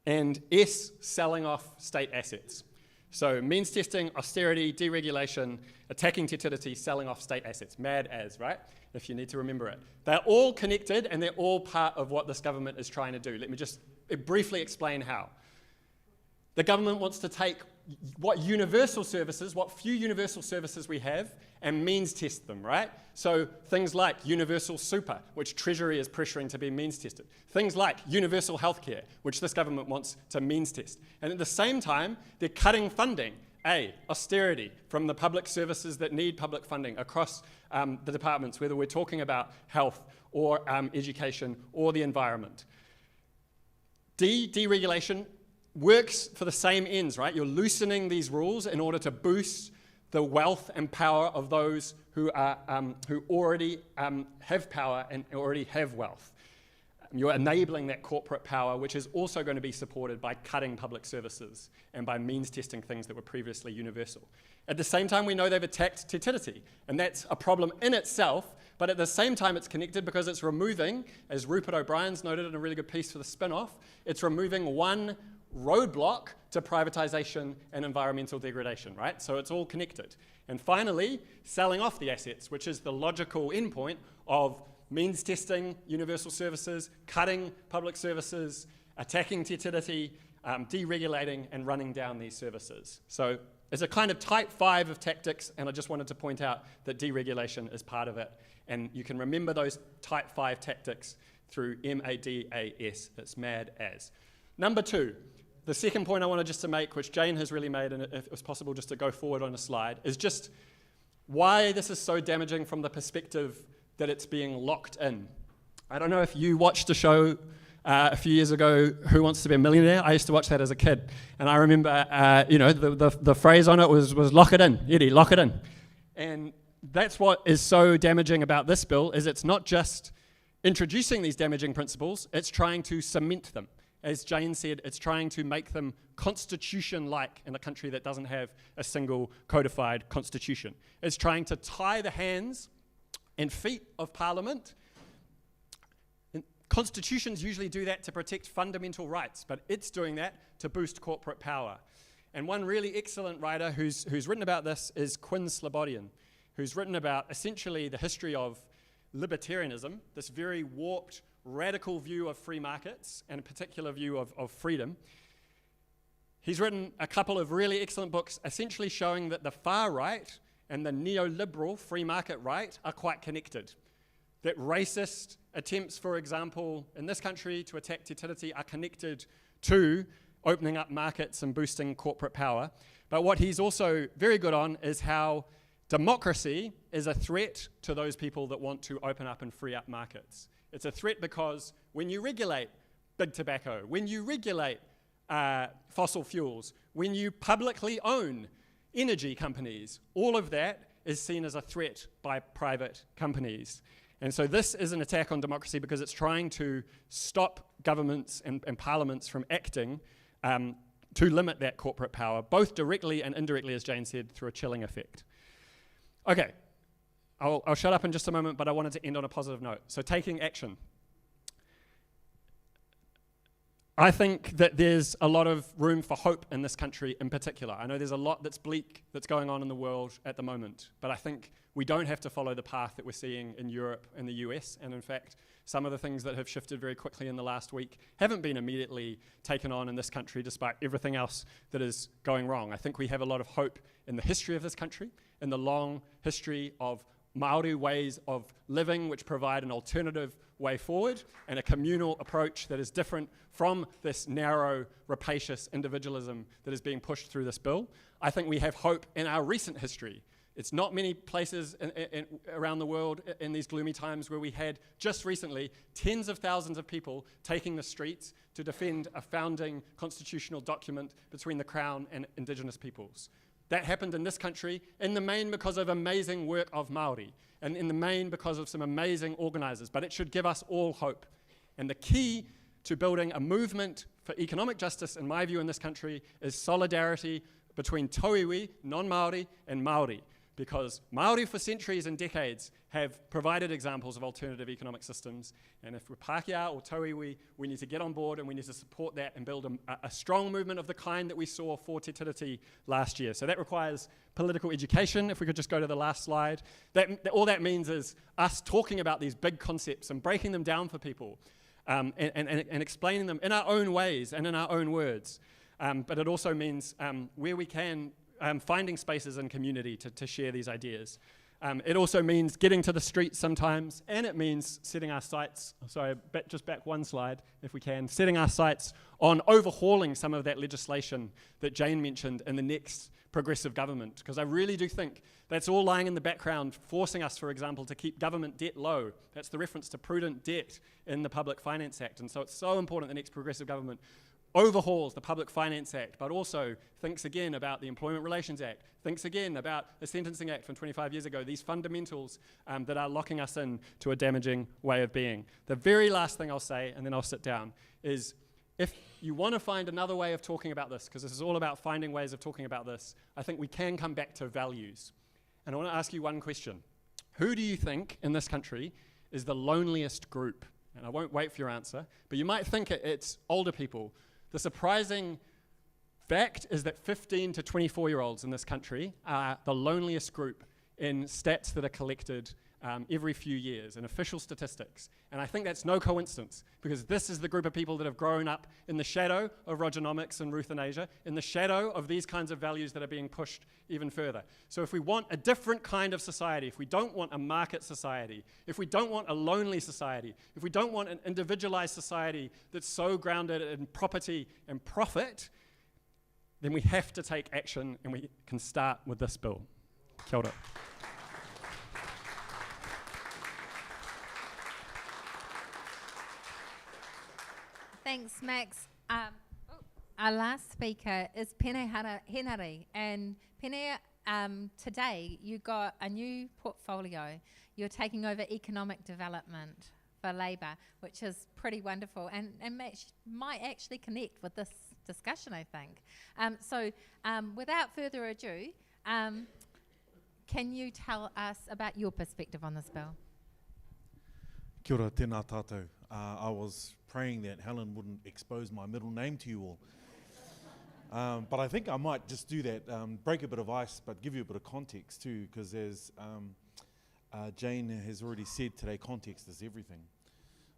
and S, selling off state assets. So means testing, austerity, deregulation, attacking futility, selling off state assets. MAD as, right? If you need to remember it. They're all connected and they're all part of what this government is trying to do. Let me just briefly explain how. The government wants to take what few universal services we have, and means test them, right? So things like universal super, which Treasury is pressuring to be means tested. Things like universal healthcare, which this government wants to means test. And at the same time, they're cutting funding. A, austerity from the public services that need public funding across the departments, whether we're talking about health or education or the environment. D, deregulation, works for the same ends, right? You're loosening these rules in order to boost the wealth and power of those who already have power and already have wealth. You're enabling that corporate power, which is also going to be supported by cutting public services and by means testing things that were previously universal. At the same time, we know they've attacked te tiriti, and that's a problem in itself, but at the same time it's connected because it's removing, as Rupert O'Brien's noted in a really good piece for the spin-off, it's removing one roadblock to privatization and environmental degradation, right? So it's all connected. And finally, selling off the assets, which is the logical endpoint of means testing universal services, cutting public services, attacking te tiriti, deregulating and running down these services. So it's a kind of type 5 of tactics, and I just wanted to point out that deregulation is part of it. And you can remember those type 5 tactics through MADAS. It's mad as. Number 2, the second point I wanted just to make, which Jane has really made, and if it was possible just to go forward on a slide, is just why this is so damaging from the perspective that it's being locked in. I don't know if you watched a show a few years ago, Who Wants to Be a Millionaire? I used to watch that as a kid. And I remember, the phrase on it was lock it in, Eddie, lock it in. And that's what is so damaging about this bill, is it's not just introducing these damaging principles, it's trying to cement them. As Jane said, it's trying to make them constitution-like in a country that doesn't have a single codified constitution. It's trying to tie the hands and feet of Parliament. And constitutions usually do that to protect fundamental rights, but it's doing that to boost corporate power. And one really excellent writer who's written about this is Quinn Slobodian, who's written about essentially the history of libertarianism, this very warped, radical view of free markets and a particular view of freedom. He's written a couple of really excellent books essentially showing that the far right and the neoliberal free market right are quite connected. That racist attempts, for example, in this country to attack te tiriti are connected to opening up markets and boosting corporate power. But what he's also very good on is how democracy is a threat to those people that want to open up and free up markets. It's a threat because when you regulate big tobacco, when you regulate fossil fuels, when you publicly own energy companies, all of that is seen as a threat by private companies. And so this is an attack on democracy because it's trying to stop governments and parliaments from acting to limit that corporate power, both directly and indirectly, as Jane said, through a chilling effect. Okay. I'll shut up in just a moment, but I wanted to end on a positive note. So taking action. I think that there's a lot of room for hope in this country in particular. I know there's a lot that's bleak that's going on in the world at the moment, but I think we don't have to follow the path that we're seeing in Europe and the US, and in fact, some of the things that have shifted very quickly in the last week haven't been immediately taken on in this country despite everything else that is going wrong. I think we have a lot of hope in the history of this country, in the long history of Māori ways of living which provide an alternative way forward and a communal approach that is different from this narrow, rapacious individualism that is being pushed through this bill. I think we have hope in our recent history. It's not many places around the world in these gloomy times where we had just recently tens of thousands of people taking the streets to defend a founding constitutional document between the Crown and Indigenous peoples. That happened in this country in the main because of amazing work of Māori and in the main because of some amazing organisers, but it should give us all hope. And the key to building a movement for economic justice, in my view, in this country is solidarity between tauiwi, non-Māori, and Māori, because Māori for centuries and decades have provided examples of alternative economic systems, and if we're Pākehā or tauiwi, we need to get on board and we need to support that and build a strong movement of the kind that we saw for te tiriti last year. So that requires political education. If we could just go to the last slide. All that means is us talking about these big concepts and breaking them down for people and explaining them in our own ways and in our own words. But it also means where we can, finding spaces in community to share these ideas. It also means getting to the streets sometimes, and it means setting our sights, just back one slide if we can, setting our sights on overhauling some of that legislation that Jane mentioned in the next progressive government, because I really do think that's all lying in the background, forcing us, for example, to keep government debt low. That's the reference to prudent debt in the Public Finance Act, and so it's so important the next progressive government overhauls the Public Finance Act, but also thinks again about the Employment Relations Act, thinks again about the Sentencing Act from 25 years ago, these fundamentals that are locking us in to a damaging way of being. The very last thing I'll say, and then I'll sit down, is if you want to find another way of talking about this, because this is all about finding ways of talking about this, I think we can come back to values. And I want to ask you one question. Who do you think in this country is the loneliest group? And I won't wait for your answer, but you might think it's older people. The surprising fact is that 15 to 24-year-olds in this country are the loneliest group in stats that are collected every few years, in official statistics. And I think that's no coincidence, because this is the group of people that have grown up in the shadow of Rogernomics and euthanasia, in the shadow of these kinds of values that are being pushed even further. So if we want a different kind of society, if we don't want a market society, if we don't want a lonely society, if we don't want an individualized society that's so grounded in property and profit, then we have to take action, and we can start with this bill. Kia ora. Thanks, Max. Our last speaker is Peeni Henare. And Peeni, today you got a new portfolio. You're taking over economic development for Labour, which is pretty wonderful and might actually connect with this discussion, I think. So without further ado, can you tell us about your perspective on this bill? Kia ora, tēnā tātou. I was praying that Helen wouldn't expose my middle name to you all. But I think I might just do that, break a bit of ice, but give you a bit of context too, because as Jane has already said today, context is everything.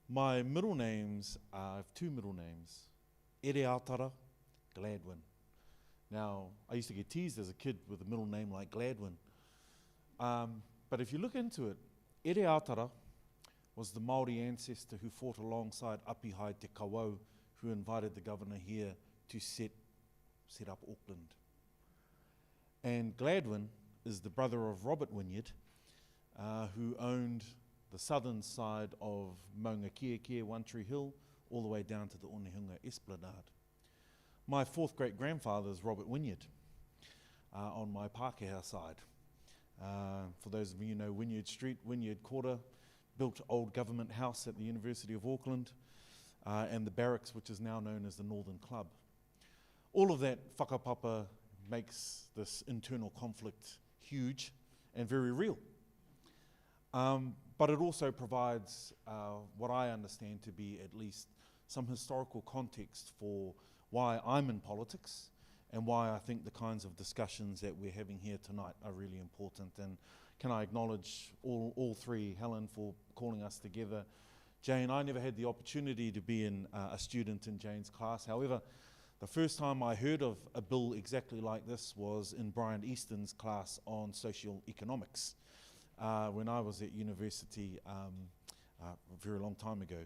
My middle names, I have two middle names, Ereatara, Gladwin. Now, I used to get teased as a kid with a middle name like Gladwin. But if you look into it, Ereatara was the Māori ancestor who fought alongside Apihai Te Kawau, who invited the governor here to set up Auckland. And Gladwin is the brother of Robert Wynyard, who owned the southern side of Maunga Kia, One Tree Hill, all the way down to the Onehunga Esplanade. My fourth great-grandfather is Robert Wynyard, on my Pākehā side. For those of you who know Wynyard Street, Wynyard Quarter, built old government house at the University of Auckland, and the barracks, which is now known as the Northern Club. All of that whakapapa makes this internal conflict huge and very real. But it also provides what I understand to be at least some historical context for why I'm in politics and why I think the kinds of discussions that we're having here tonight are really important. And can I acknowledge all three, Helen for calling us together. Jane, I never had the opportunity to be a student in Jane's class. However, the first time I heard of a bill exactly like this was in Brian Easton's class on social economics when I was at university a very long time ago.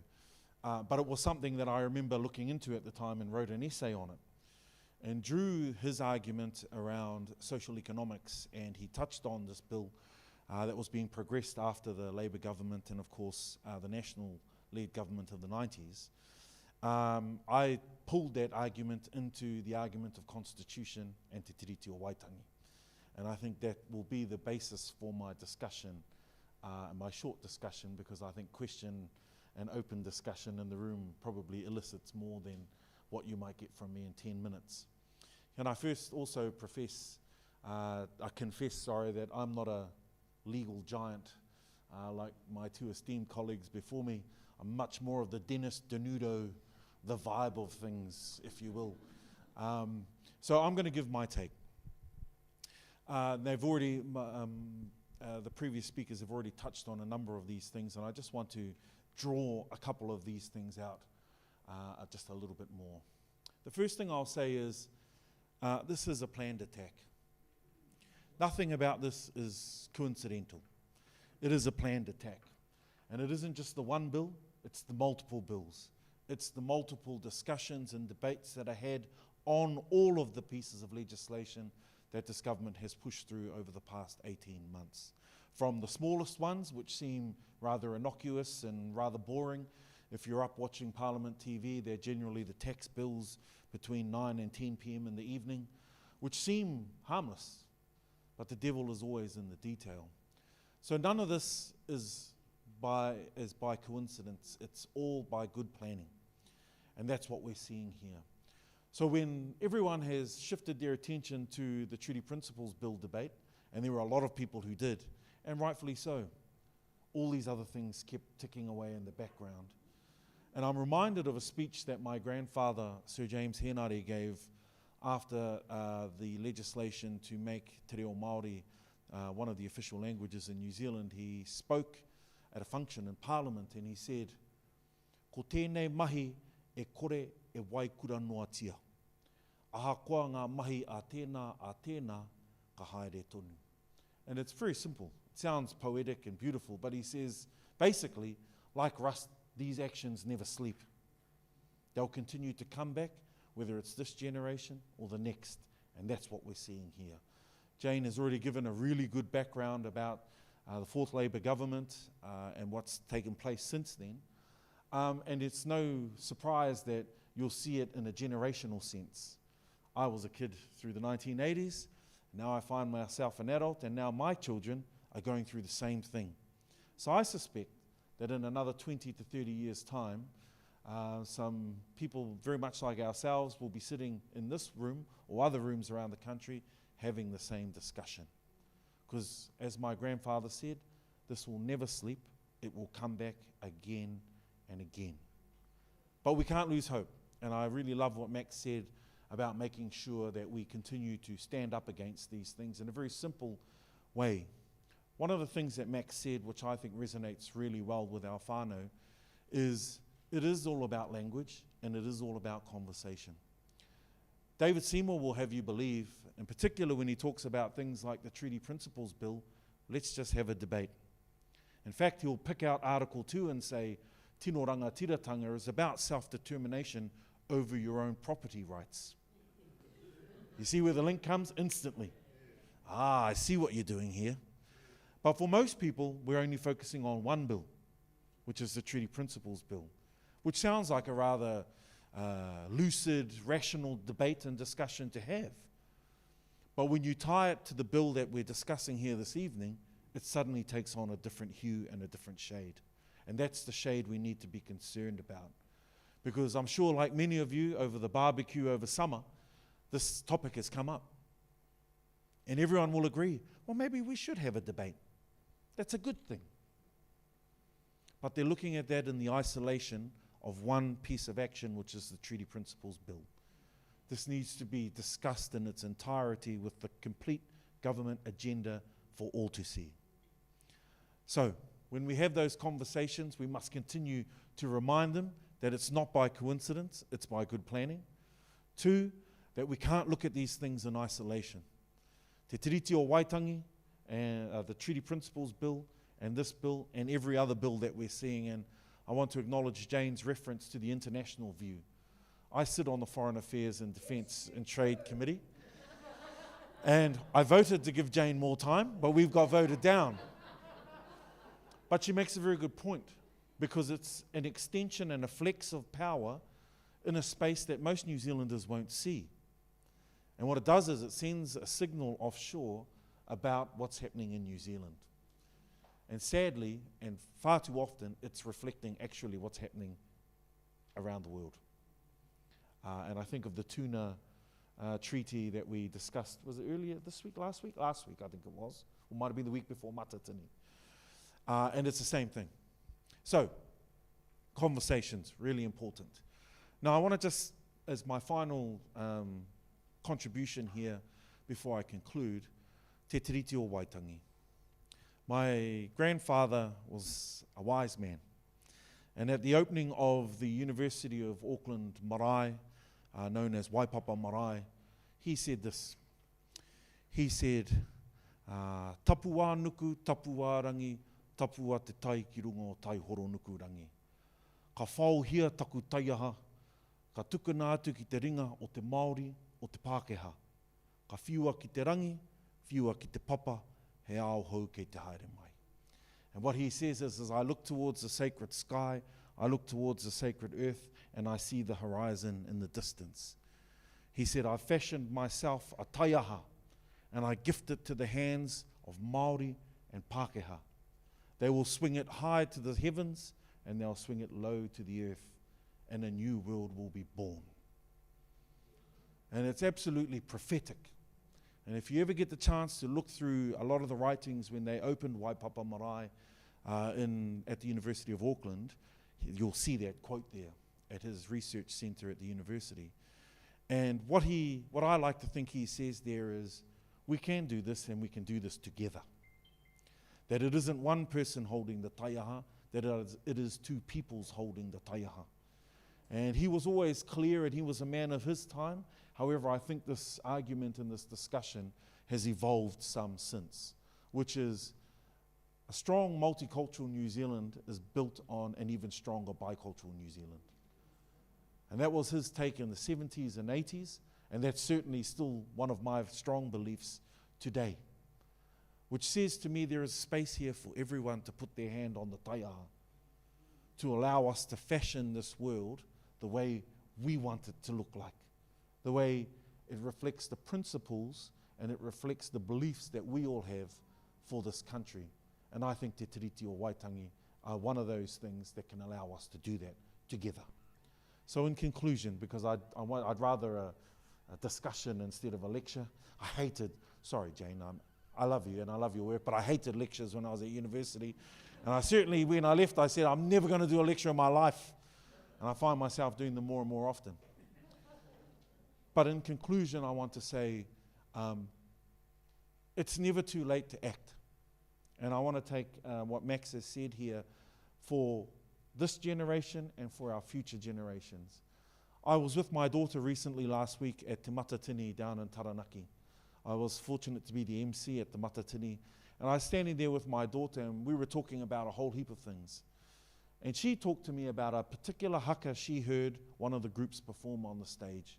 But it was something that I remember looking into at the time and wrote an essay on it, and drew his argument around social economics, and he touched on this bill that was being progressed after the Labour government and, of course, the national-led government of the 90s. I pulled that argument into the argument of constitution and te tiriti o Waitangi. And I think that will be the basis for my discussion, my short discussion, because I think question and open discussion in the room probably elicits more than what you might get from me in 10 minutes. And I first also confess, that I'm not a legal giant like my two esteemed colleagues before me. I'm much more of the Dennis Denudo, the vibe of things, if you will. So I'm going to give my take. They've already, the previous speakers have already touched on a number of these things, and I just want to draw a couple of these things out just a little bit more. The first thing I'll say is this is a planned attack. Nothing about this is coincidental. It is a planned attack. And it isn't just the one bill, it's the multiple bills. It's the multiple discussions and debates that are had on all of the pieces of legislation that this government has pushed through over the past 18 months. From the smallest ones, which seem rather innocuous and rather boring, If you're up watching Parliament TV, they're generally the tax bills between 9 and 10 p.m. in the evening, which seem harmless, but the devil is always in the detail. So none of this is by coincidence. It's all by good planning. And that's what we're seeing here. So when everyone has shifted their attention to the Treaty Principles Bill debate, and there were a lot of people who did, and rightfully so, all these other things kept ticking away in the background. And I'm reminded of a speech that my grandfather, Sir James Henare, gave after the legislation to make Te Reo Māori one of the official languages in New Zealand. He spoke at a function in Parliament and he said, "Ko tēnei mahi e kore e waikura noatia. Aha koa ngā mahi a tēnā ka haere tonu." And it's very simple. It sounds poetic and beautiful, but he says, basically, like rust, these actions never sleep. They'll continue to come back, whether it's this generation or the next, and that's what we're seeing here. Jane has already given a really good background about the fourth Labour government and what's taken place since then. And it's no surprise that you'll see it in a generational sense. I was a kid through the 1980s, now I find myself an adult, and now my children are going through the same thing. So I suspect that in another 20 to 30 years' time, some people very much like ourselves will be sitting in this room or other rooms around the country having the same discussion. Because as my grandfather said, this will never sleep, it will come back again and again. But we can't lose hope, and I really love what Max said about making sure that we continue to stand up against these things in a very simple way. One of the things that Max said, which I think resonates really well with our whānau, is it is all about language and it is all about conversation. David Seymour will have you believe, in particular when he talks about things like the Treaty Principles Bill, let's just have a debate. In fact, he'll pick out Article 2 and say, Tino rangatiratanga is about self-determination over your own property rights. You see where the link comes? Instantly. I see what you're doing here. But for most people, we're only focusing on one bill, which is the Treaty Principles Bill, which sounds like a rather lucid, rational debate and discussion to have. But when you tie it to the bill that we're discussing here this evening, it suddenly takes on a different hue and a different shade. And that's the shade we need to be concerned about. Because I'm sure, like many of you over the barbecue over summer, this topic has come up. And everyone will agree, well, maybe we should have a debate. That's a good thing. But they're looking at that in the isolation of one piece of action, which is the Treaty Principles Bill. This needs to be discussed in its entirety with the complete government agenda for all to see. So, when we have those conversations, we must continue to remind them that it's not by coincidence, it's by good planning. 2, that we can't look at these things in isolation. Te Tiriti o Waitangi, and the Treaty Principles Bill, and this bill, and every other bill that we're seeing. And I want to acknowledge Jane's reference to the international view. I sit on the Foreign Affairs and Defence and Trade Committee, and I voted to give Jane more time, but we've got voted down. But she makes a very good point, because it's an extension and a flex of power in a space that most New Zealanders won't see. And what it does is it sends a signal offshore about what's happening in New Zealand. And sadly, and far too often, it's reflecting actually what's happening around the world. And I think of the tuna treaty that we discussed, was it earlier this week, last week? Last week, I think it was. Or might have been the week before, Matatini. And it's the same thing. So, conversations, really important. Now, I want to just, as my final contribution here before I conclude, Te Tiriti o Waitangi. My grandfather was a wise man. And at the opening of the University of Auckland Marae, known as Waipapa Marae, he said this. He said, tapua nuku, tapua rangi, tapua te tai ki runga o tai horo nuku rangi. Ka whauhia taku taiaha, ka tukuna atu ki te ringa o te Māori o te Pākehā. Ka whiua ki te rangi, whiua ki te papa, he ao hou kei te haere mai. And what he says is, as I look towards the sacred sky, I look towards the sacred earth and I see the horizon in the distance. He said, I fashioned myself a taiaha and I gift it to the hands of Māori and Pākehā. They will swing it high to the heavens and they'll swing it low to the earth, and a new world will be born. And it's absolutely prophetic. And if you ever get the chance to look through a lot of the writings when they opened Waipapa Marae at the University of Auckland, you'll see that quote there at his research centre at the university. And what I like to think he says there is, we can do this and we can do this together. That it isn't one person holding the taiaha, that it is two peoples holding the taiaha. And he was always clear and he was a man of his time. However, I think this argument and this discussion has evolved some since, which is a strong multicultural New Zealand is built on an even stronger bicultural New Zealand. And that was his take in the 70s and 80s, and that's certainly still one of my strong beliefs today, which says to me there is space here for everyone to put their hand on the taiaha, to allow us to fashion this world the way we want it to look like, the way it reflects the principles and it reflects the beliefs that we all have for this country. And I think Te Tiriti o Waitangi are one of those things that can allow us to do that together. So in conclusion, because I'd rather a discussion instead of a lecture, sorry Jane, I love you and I love your work, but I hated lectures when I was at university. And I certainly, when I left, I said, I'm never going to do a lecture in my life. And I find myself doing them more and more often. But in conclusion, I want to say, it's never too late to act. And I want to take what Max has said here for this generation and for our future generations. I was with my daughter recently last week at Te Matatini down in Taranaki. I was fortunate to be the MC at the Matatini. And I was standing there with my daughter and we were talking about a whole heap of things. And she talked to me about a particular haka she heard one of the groups perform on the stage.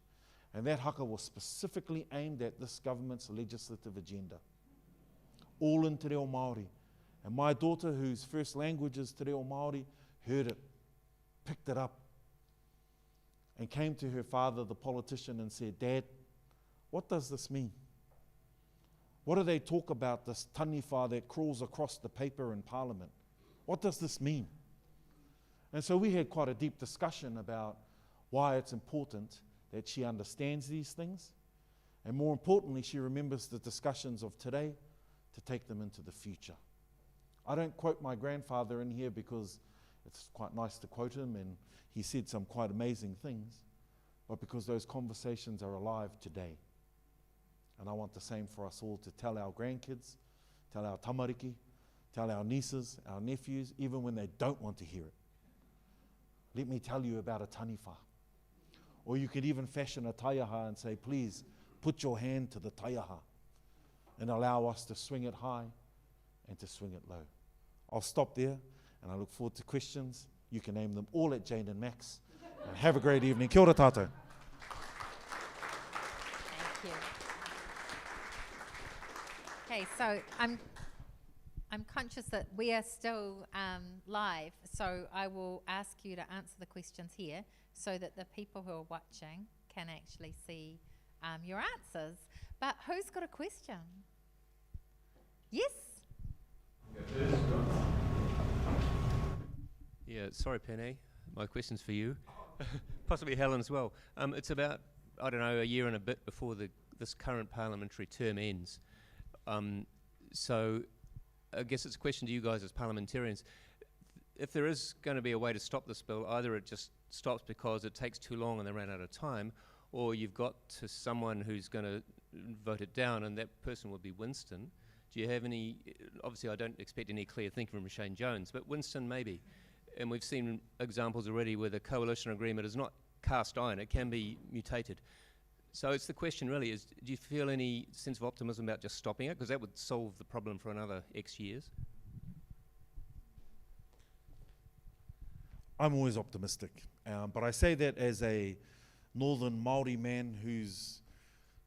And that haka was specifically aimed at this government's legislative agenda. All in Te Reo Māori. And my daughter, whose first language is Te Reo Māori, heard it, picked it up, and came to her father, the politician, and said, Dad, what does this mean? What do they talk about, this taniwha that crawls across the paper in Parliament? What does this mean? And so we had quite a deep discussion about why it's important that she understands these things, and more importantly, she remembers the discussions of today to take them into the future. I don't quote my grandfather in here because it's quite nice to quote him and he said some quite amazing things, but because those conversations are alive today. And I want the same for us all, to tell our grandkids, tell our tamariki, tell our nieces, our nephews, even when they don't want to hear it. Let me tell you about a taniwha. Or you could even fashion a taiaha and say, please put your hand to the taiaha and allow us to swing it high and to swing it low. I'll stop there and I look forward to questions. You can name them all at Jane and Max. And have a great evening. Kia ora tātou. Thank you. Okay, so I'm conscious that we are still live, so I will ask you to answer the questions here so that the people who are watching can actually see your answers. But who's got a question? Yes? Yeah, sorry, Peeni. My question's for you. Possibly Helen as well. It's about, I don't know, a year and a bit before this current parliamentary term ends. So I guess it's a question to you guys as parliamentarians. If there is going to be a way to stop this bill, either it just stops because it takes too long and they ran out of time, or you've got to someone who's going to vote it down, and that person would be Winston. Do you have any, obviously I don't expect any clear thinking from Shane Jones, but Winston maybe. And we've seen examples already where the coalition agreement is not cast iron, it can be mutated. So it's the question really is, do you feel any sense of optimism about just stopping it? Because that would solve the problem for another X years. I'm always optimistic, but I say that as a northern Māori man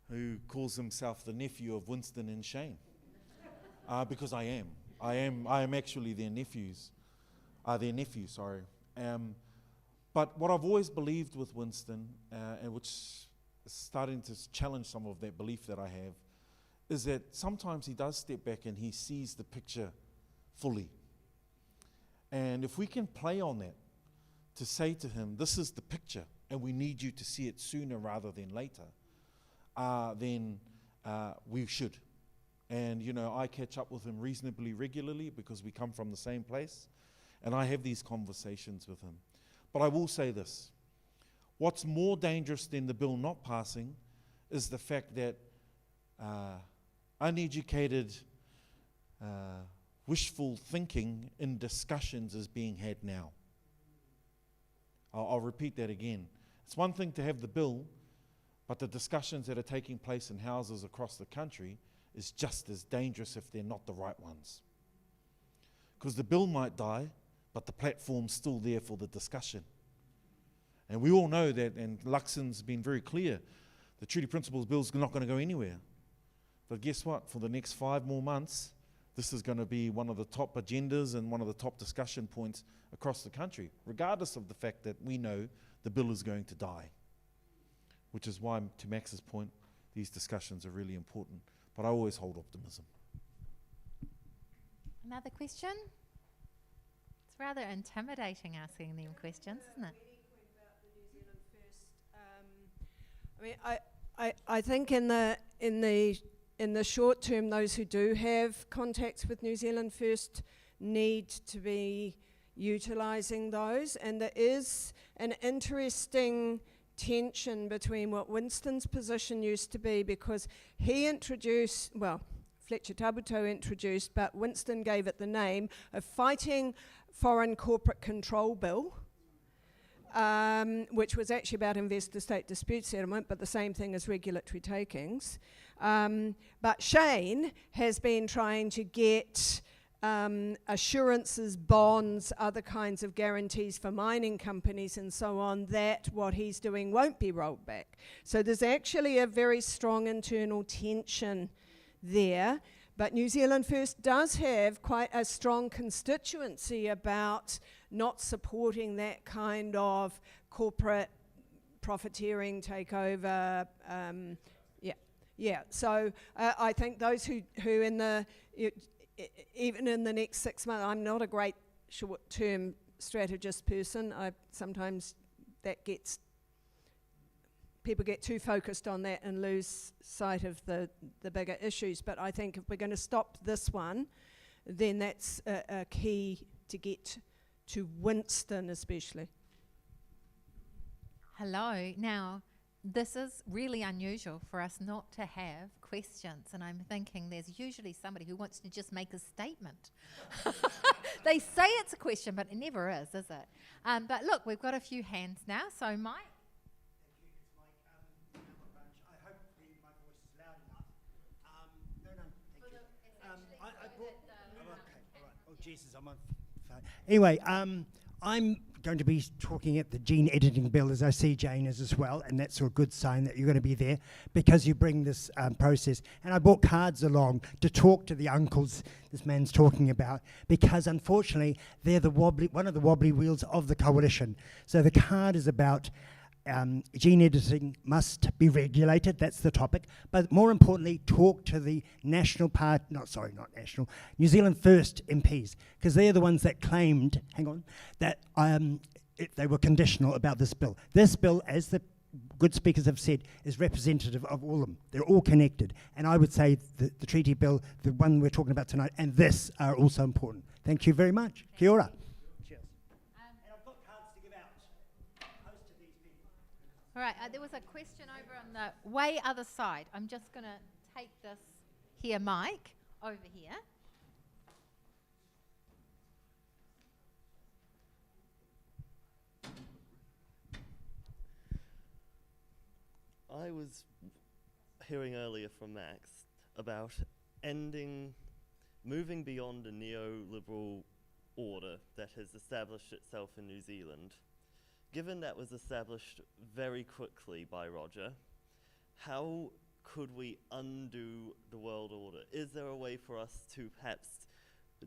who calls himself the nephew of Winston and Shane, because I am actually their nephew, sorry. But what I've always believed with Winston, and which is starting to challenge some of that belief that I have, is that sometimes he does step back and he sees the picture fully. And if we can play on that, to say to him, this is the picture, and we need you to see it sooner rather than later, then we should. And, you know, I catch up with him reasonably regularly because we come from the same place, and I have these conversations with him. But I will say this. What's more dangerous than the bill not passing is the fact that uneducated, wishful thinking in discussions is being had now. I'll repeat that again. It's one thing to have the bill, but the discussions that are taking place in houses across the country is just as dangerous if they're not the right ones. Because the bill might die, but the platform's still there for the discussion. And we all know that, and Luxon's been very clear, the Treaty Principles Bill's not going to go anywhere. But guess what? For the next 5 more months, this is going to be one of the top agendas and one of the top discussion points across the country, regardless of the fact that we know the bill is going to die. Which is why, to Max's point, these discussions are really important. But I always hold optimism. Another question? It's rather intimidating asking them questions, isn't it? I think in the short term, those who do have contacts with New Zealand First need to be utilising those, and there is an interesting tension between what Winston's position used to be, because he introduced, well, Fletcher Tabuto introduced, but Winston gave it the name of Fighting Foreign Corporate Control Bill, which was actually about investor-state dispute settlement, but the same thing as regulatory takings. But Shane has been trying to get assurances, bonds, other kinds of guarantees for mining companies and so on, that what he's doing won't be rolled back. So there's actually a very strong internal tension there. But New Zealand First does have quite a strong constituency about not supporting that kind of corporate profiteering takeover. So I think those who in the even in the next 6 months, I'm not a great short-term strategist person. Sometimes people get too focused on that and lose sight of the bigger issues. But I think if we're going to stop this one, then that's a key to get to Winston especially. Hello. Now, this is really unusual for us not to have questions, and I'm thinking there's usually somebody who wants to just make a statement. They say it's a question, but it never is it? But look, we've got a few hands now, so Mike. Jesus, I'm on phone. Anyway, I'm going to be talking at the gene editing bill, as I see Jane is as well, and that's a good sign that you're going to be there because you bring this process. And I brought cards along to talk to the uncles this man's talking about, because unfortunately they're one of the wobbly wheels of the coalition. So the card is about gene editing must be regulated, that's the topic, but more importantly, talk to the New Zealand First MPs, because they're the ones that claimed, that they were conditional about this bill. This bill, as the good speakers have said, is representative of all of them. They're all connected, and I would say the treaty bill, the one we're talking about tonight, and this are also important. Thank you very much. Kia ora. All right, there was a question over on the way other side. I'm just going to take this here, Mike, over here. I was hearing earlier from Max about moving beyond a neoliberal order that has established itself in New Zealand. Given that was established very quickly by Roger, how could we undo the world order? Is there a way for us to perhaps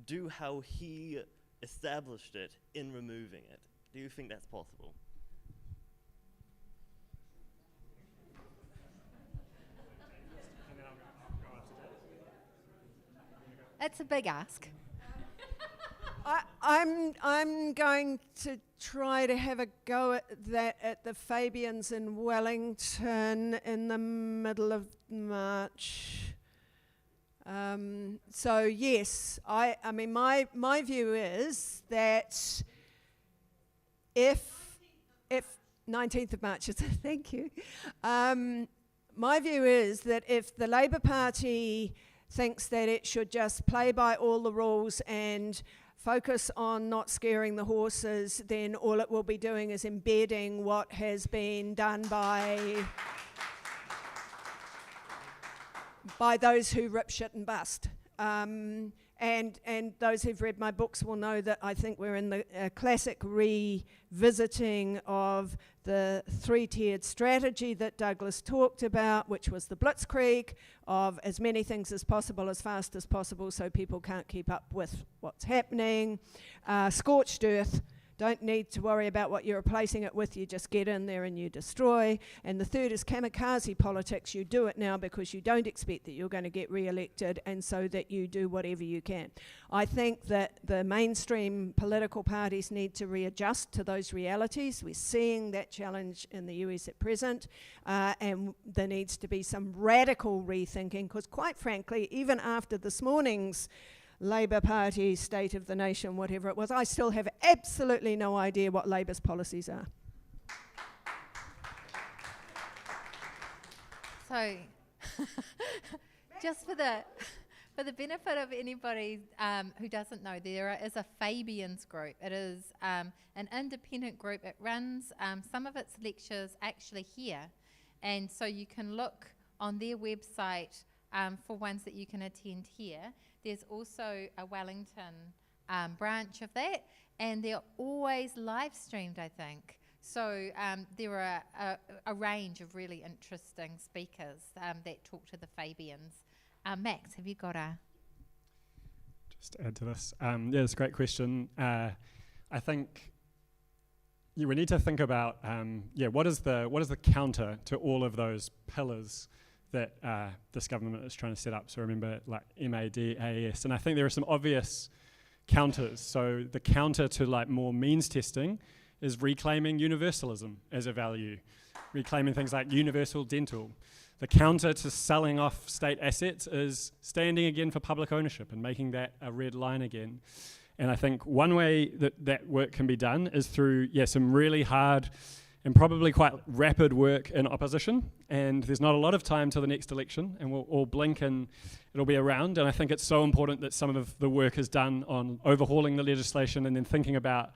do how he established it in removing it? Do you think that's possible? It's a big ask. I'm going to try to have a go at that at the Fabians in Wellington in the middle of March. So yes, I mean my view is that if 19th of March, thank you. My view is that if the Labour Party thinks that it should just play by all the rules and focus on not scaring the horses, then all it will be doing is embedding what has been done by those who rip shit and bust. And those who've read my books will know that I think we're in the classic revisiting of the three-tiered strategy that Douglas talked about, which was the blitzkrieg of as many things as possible, as fast as possible, so people can't keep up with what's happening. Scorched earth. Don't need to worry about what you're replacing it with. You just get in there and you destroy. And the third is kamikaze politics. You do it now because you don't expect that you're going to get re-elected, and so that you do whatever you can. I think that the mainstream political parties need to readjust to those realities. We're seeing that challenge in the US at present, and there needs to be some radical rethinking, because quite frankly, even after this morning's Labour Party, State of the Nation, whatever it was, I still have absolutely no idea what Labour's policies are. So, just for the benefit of anybody who doesn't know, there is a Fabians group. It is an independent group. It runs some of its lectures actually here, and so you can look on their website for ones that you can attend here. There's also a Wellington branch of that, and they're always live streamed, I think. So there are a range of really interesting speakers that talk to the Fabians. Max, have you got a... Just to add to this. Yeah, it's a great question. I think we need to think about, what is the counter to all of those pillars that this government is trying to set up? So remember, like MADAS, and I think there are some obvious counters. So the counter to like more means testing is reclaiming universalism as a value, reclaiming things like universal dental. The counter to selling off state assets is standing again for public ownership and making that a red line again. And I think one way that work can be done is through some really hard and probably quite rapid work in opposition, and there's not a lot of time till the next election, and we'll all blink and it'll be around. And I think it's so important that some of the work is done on overhauling the legislation and then thinking about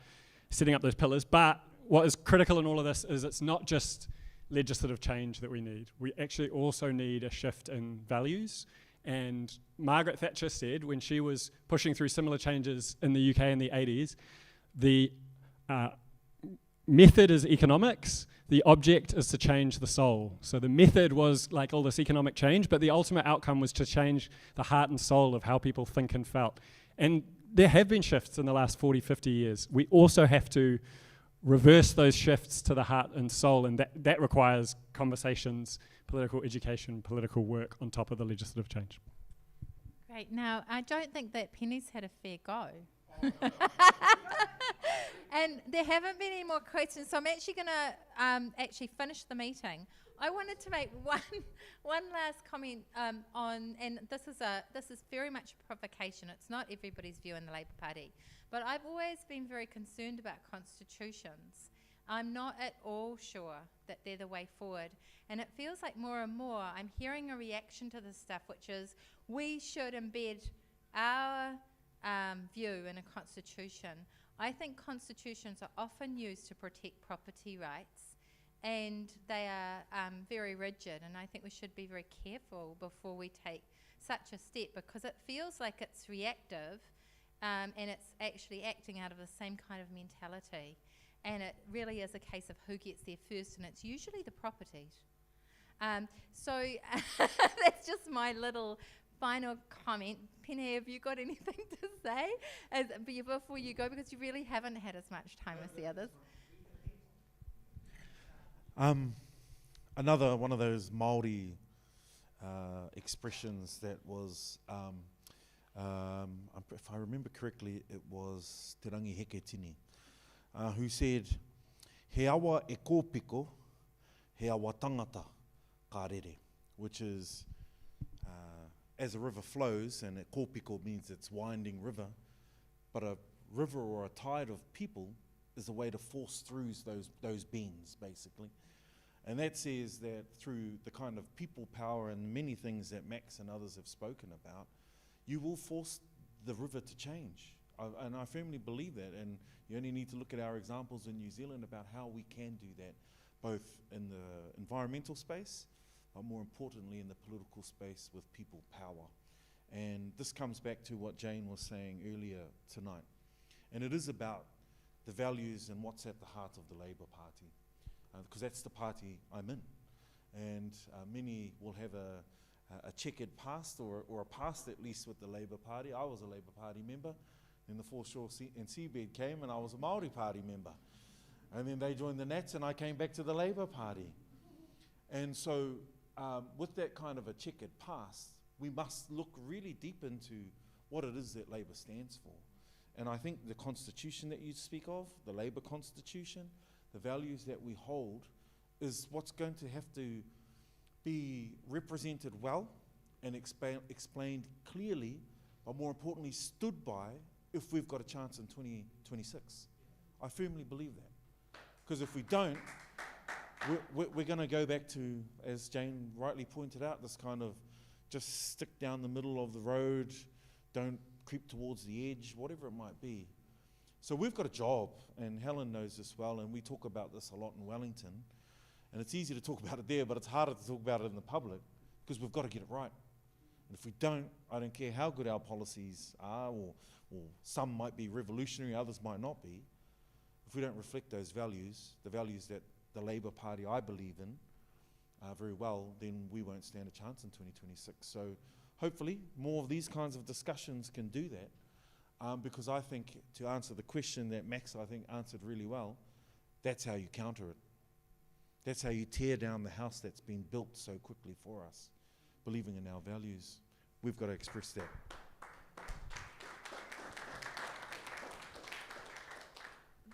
setting up those pillars. But what is critical in all of this is it's not just legislative change that we need. We actually also need a shift in values. And Margaret Thatcher said, when she was pushing through similar changes in the UK in the 80s, the method is economics, the object is to change the soul. So the method was like all this economic change, but the ultimate outcome was to change the heart and soul of how people think and felt. And there have been shifts in the last 40, 50 years. We also have to reverse those shifts to the heart and soul, and that requires conversations, political education, political work on top of the legislative change. Great. Now, I don't think that Peeni's had a fair go. And there haven't been any more questions, so I'm actually going to actually finish the meeting. I wanted to make one last comment on, and this is very much a provocation. It's not everybody's view in the Labour Party, but I've always been very concerned about constitutions. I'm not at all sure that they're the way forward, and it feels like more and more I'm hearing a reaction to this stuff, which is we should embed our view in a constitution. I think constitutions are often used to protect property rights, and they are very rigid, and I think we should be very careful before we take such a step, because it feels like it's reactive and it's actually acting out of the same kind of mentality, and it really is a case of who gets there first, and it's usually the properties. So that's just my little final comment. Peeni, have you got anything to say before you go, because you really haven't had as much time as the others? Another one of those Māori expressions that was if I remember correctly, it was Te Rangi Heke Tini, who said, he awa e kōpiko, he awa tangata ka rere, which is, as a river flows, and a kōpiko means it's winding river, but a river or a tide of people is a way to force through those bends, basically. And that says that through the kind of people power and many things that Max and others have spoken about, you will force the river to change. And I firmly believe that, and you only need to look at our examples in New Zealand about how we can do that, both in the environmental space, but more importantly in the political space with people power. And this comes back to what Jane was saying earlier tonight. And it is about the values and what's at the heart of the Labour Party, because that's the party I'm in. And many will have a checkered past, or a past at least with the Labour Party. I was a Labour Party member, then the Foreshore and Seabed came and I was a Māori Party member. And then they joined the Nats and I came back to the Labour Party. And so with that kind of a checkered past, we must look really deep into what it is that Labour stands for. And I think the constitution that you speak of, the Labour constitution, the values that we hold, is what's going to have to be represented well and explained clearly, but more importantly stood by, if we've got a chance in 2026. I firmly believe that. Because if we don't, we're going to go back to, as Jane rightly pointed out, this kind of just stick down the middle of the road, don't creep towards the edge, whatever it might be. So we've got a job, and Helen knows this well, and we talk about this a lot in Wellington, and it's easy to talk about it there, but it's harder to talk about it in the public, because we've got to get it right. And if we don't, I don't care how good our policies are, or some might be revolutionary, others might not be, if we don't reflect those values, the values that the Labour Party I believe in very well, then we won't stand a chance in 2026. So hopefully more of these kinds of discussions can do that, because I think, to answer the question that Max, I think, answered really well, that's how you counter it. That's how you tear down the house that's been built so quickly for us, believing in our values. We've got to express that.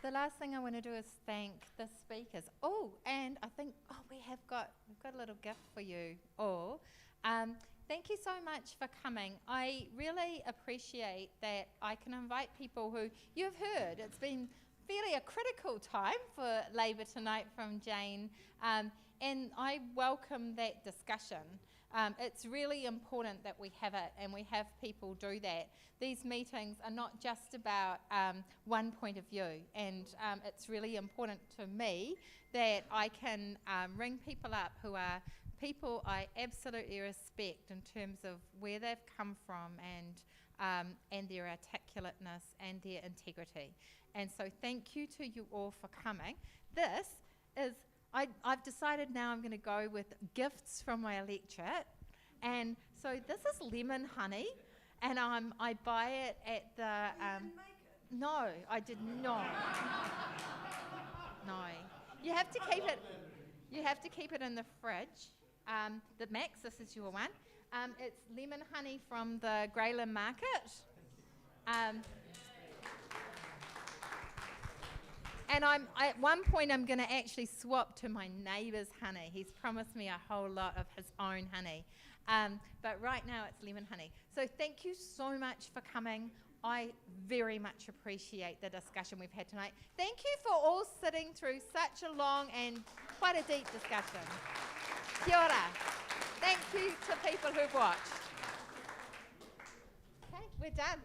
The last thing I want to do is thank the speakers. Oh, and I think we've got a little gift for you all. Thank you so much for coming. I really appreciate that I can invite people who you've heard. It's been fairly a critical time for Labour tonight from Jane, and I welcome that discussion. It's really important that we have it and we have people do that. These meetings are not just about one point of view, and it's really important to me that I can ring people up who are people I absolutely respect in terms of where they've come from and their articulateness and their integrity. And so thank you to you all for coming. This is, I've decided now I'm going to go with gifts from my electorate. And so this is lemon honey, and I buy it at the... you didn't make it? No, I did not. No. You have to keep it. You have to keep it in the fridge. The Max, this is your one. It's lemon honey from the Greyland Market. And at one point I'm going to actually swap to my neighbour's honey. He's promised me a whole lot of his own honey. But right now it's lemon honey. So thank you so much for coming. I very much appreciate the discussion we've had tonight. Thank you for all sitting through such a long and quite a deep discussion. Kia ora. Thank you to people who've watched. Okay, we're done.